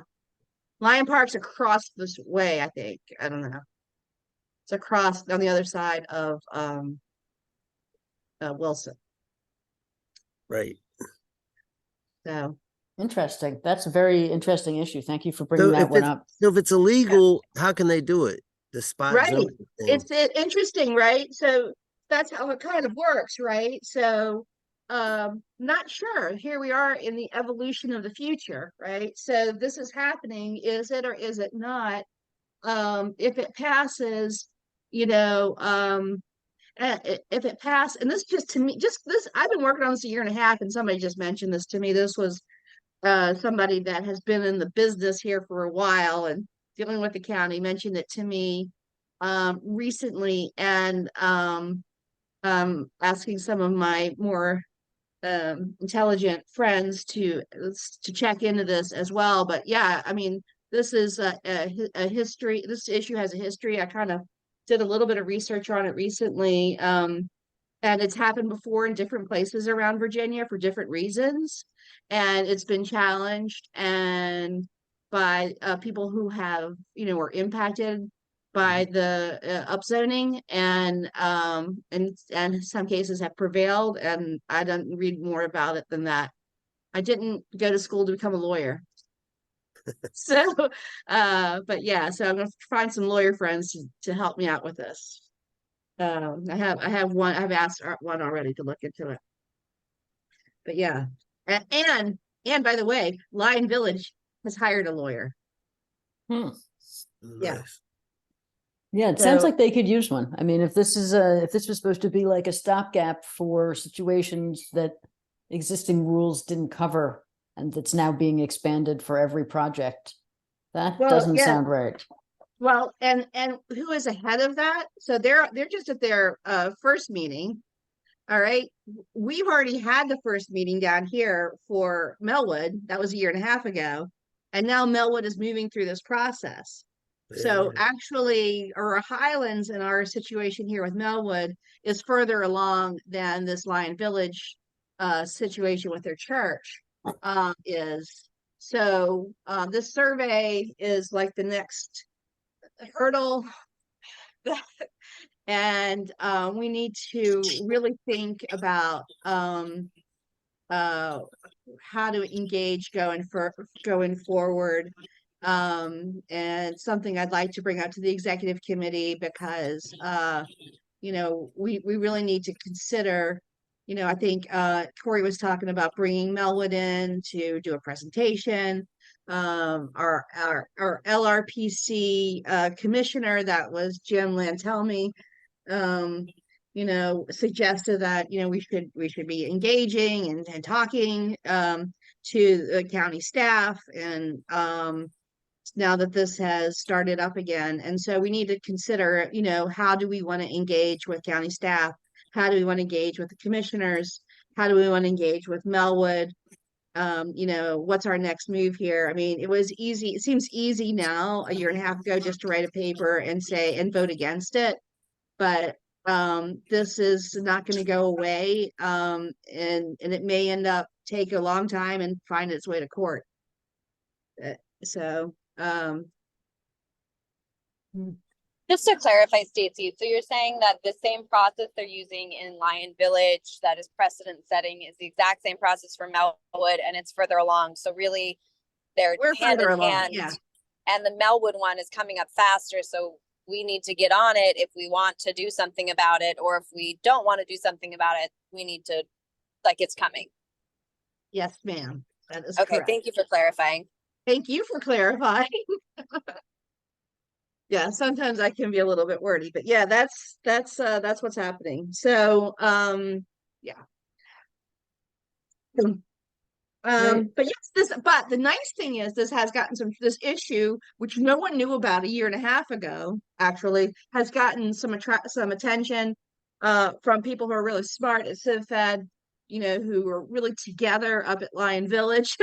Lion Park's across this way, I think. I don't know. It's across on the other side of Wilson. Right. So Interesting. That's a very interesting issue. Thank you for bringing that one up. So if it's illegal, how can they do it? The spot right, zoning thing. it's interesting, right? So that's how it kind of works, right? So not sure. Here we are in the evolution of the future, right? So this is happening. Is it or is it not? If it passes, if it passed, and this just to me, I've been working on this a year and a half, and somebody just mentioned this to me. This was somebody that has been in the business here for a while and dealing with the county mentioned it to me recently, and asking some of my more intelligent friends to check into this as well. But yeah, I mean, this is a history. This issue has a history. I kind of did a little bit of research on it recently, and it's happened before in different places around Virginia for different reasons, and it's been challenged and by people who have were impacted by the upzoning, and in some cases have prevailed. And I don't read more about it than that. I didn't go to school to become a lawyer. So, but yeah, so I'm gonna find some lawyer friends to help me out with this. I have one, I've asked one already to look into it. But yeah, and by the way, Lion Village has hired a lawyer. Yeah. Nice. Yeah, it sounds So- like they could use one. I mean, if this was supposed to be like a stopgap for situations that existing rules didn't cover and that's now being expanded for every project, that Well, doesn't yeah. sound right. Well, and who is ahead of that? So they're just at their first meeting. All right. We've already had the first meeting down here for Melwood. That was a year and a half ago. And now Melwood is moving through this process. So Yeah. actually, Aurora Highlands in our situation here with Melwood is further along than this Lion Village situation with their church is. So this survey is like the next hurdle. And we need to really think about how to engage going forward. And something I'd like to bring up to the executive committee because we really need to consider. I think Corey was talking about bringing Melwood in to do a presentation. Our LRPC commissioner, that was Jim Lantelmi, suggested that we should be engaging and talking to the county staff, and now that this has started up again. And so we need to consider, how do we want to engage with county staff? How do we want to engage with the commissioners? How do we want to engage with Melwood? What's our next move here? I mean, it seems easy now, a year and a half ago, just to write a paper and say and vote against it. But this is not going to go away. And it may end up take a long time and find its way to court. So Just to clarify, Stacy, so you're saying that the same process they're using in Lion Village that is precedent setting is the exact same process for Melwood, and it's further along. So really they're we're hand further in along. hand, Yeah. and the Melwood one is coming up faster. So we need to get on it if we want to do something about it, or if we don't want to do something about it, we need to, it's coming. Yes, ma'am. That is Okay, correct. thank you for clarifying. Thank you for clarifying. Yeah, sometimes I can be a little bit wordy, but yeah, that's what's happening. So yeah. But yes, but the nice thing is this has gotten this issue, which no one knew about a year and a half ago, actually, has gotten some attention from people who are really smart at CivFed, who are really together up at Lion Village.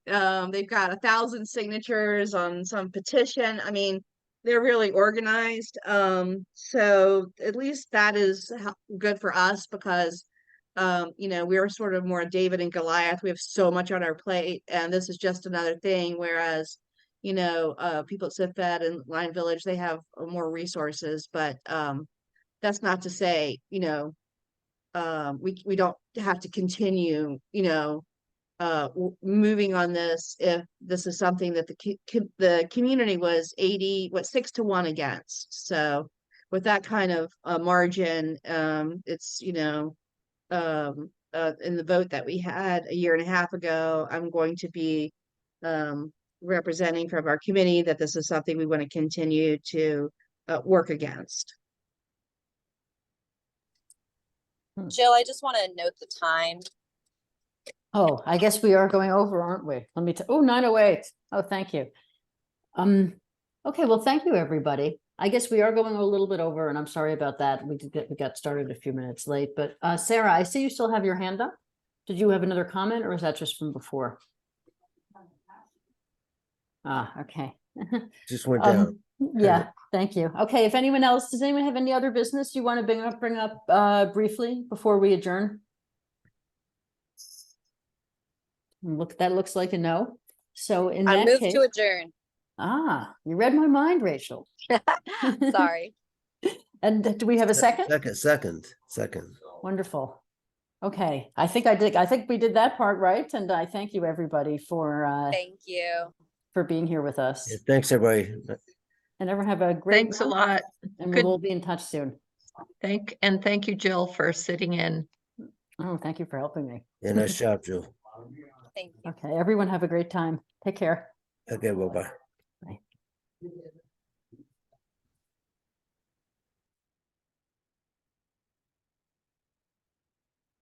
They've got 1,000 signatures on some petition. I mean, they're really organized. So at least that is good for us because we're sort of more David and Goliath. We have so much on our plate, and this is just another thing. Whereas, people at CivFed and Lion Village, they have more resources, but that's not to say, we don't have to continue, moving on this if this is something that the community was 6-1 against. So with that kind of margin, it's in the vote that we had a year and a half ago, I'm going to be representing from our committee that this is something we want to continue to work against. Jill, I just want to note the time. Oh, I guess we are going over, aren't we? Let me 9:08. Oh, thank you. Okay, well, thank you, everybody. I guess we are going a little bit over, and I'm sorry about that. We got started a few minutes late, but Sarah, I see you still have your hand up. Did you have another comment, or is that just from before? Okay. Just went down. Yeah, thank you. Okay, if anyone else, does anyone have any other business you want to bring up briefly before we adjourn? That looks like a no. So in I that move case, to adjourn. you read my mind, Rachel. Sorry. And do we have a second? Second. Wonderful. Okay, I think we did that part right, and I thank you, everybody, for Thank you. for being here with us. Yeah, thanks, everybody. And everyone have a great Thanks a month, lot. and Good. we'll be in touch soon. Thank you, Jill, for sitting in. Oh, thank you for helping me. Yeah, nice job, Jill. Thank you. Okay, everyone have a great time. Take care. Okay, bye-bye. Bye.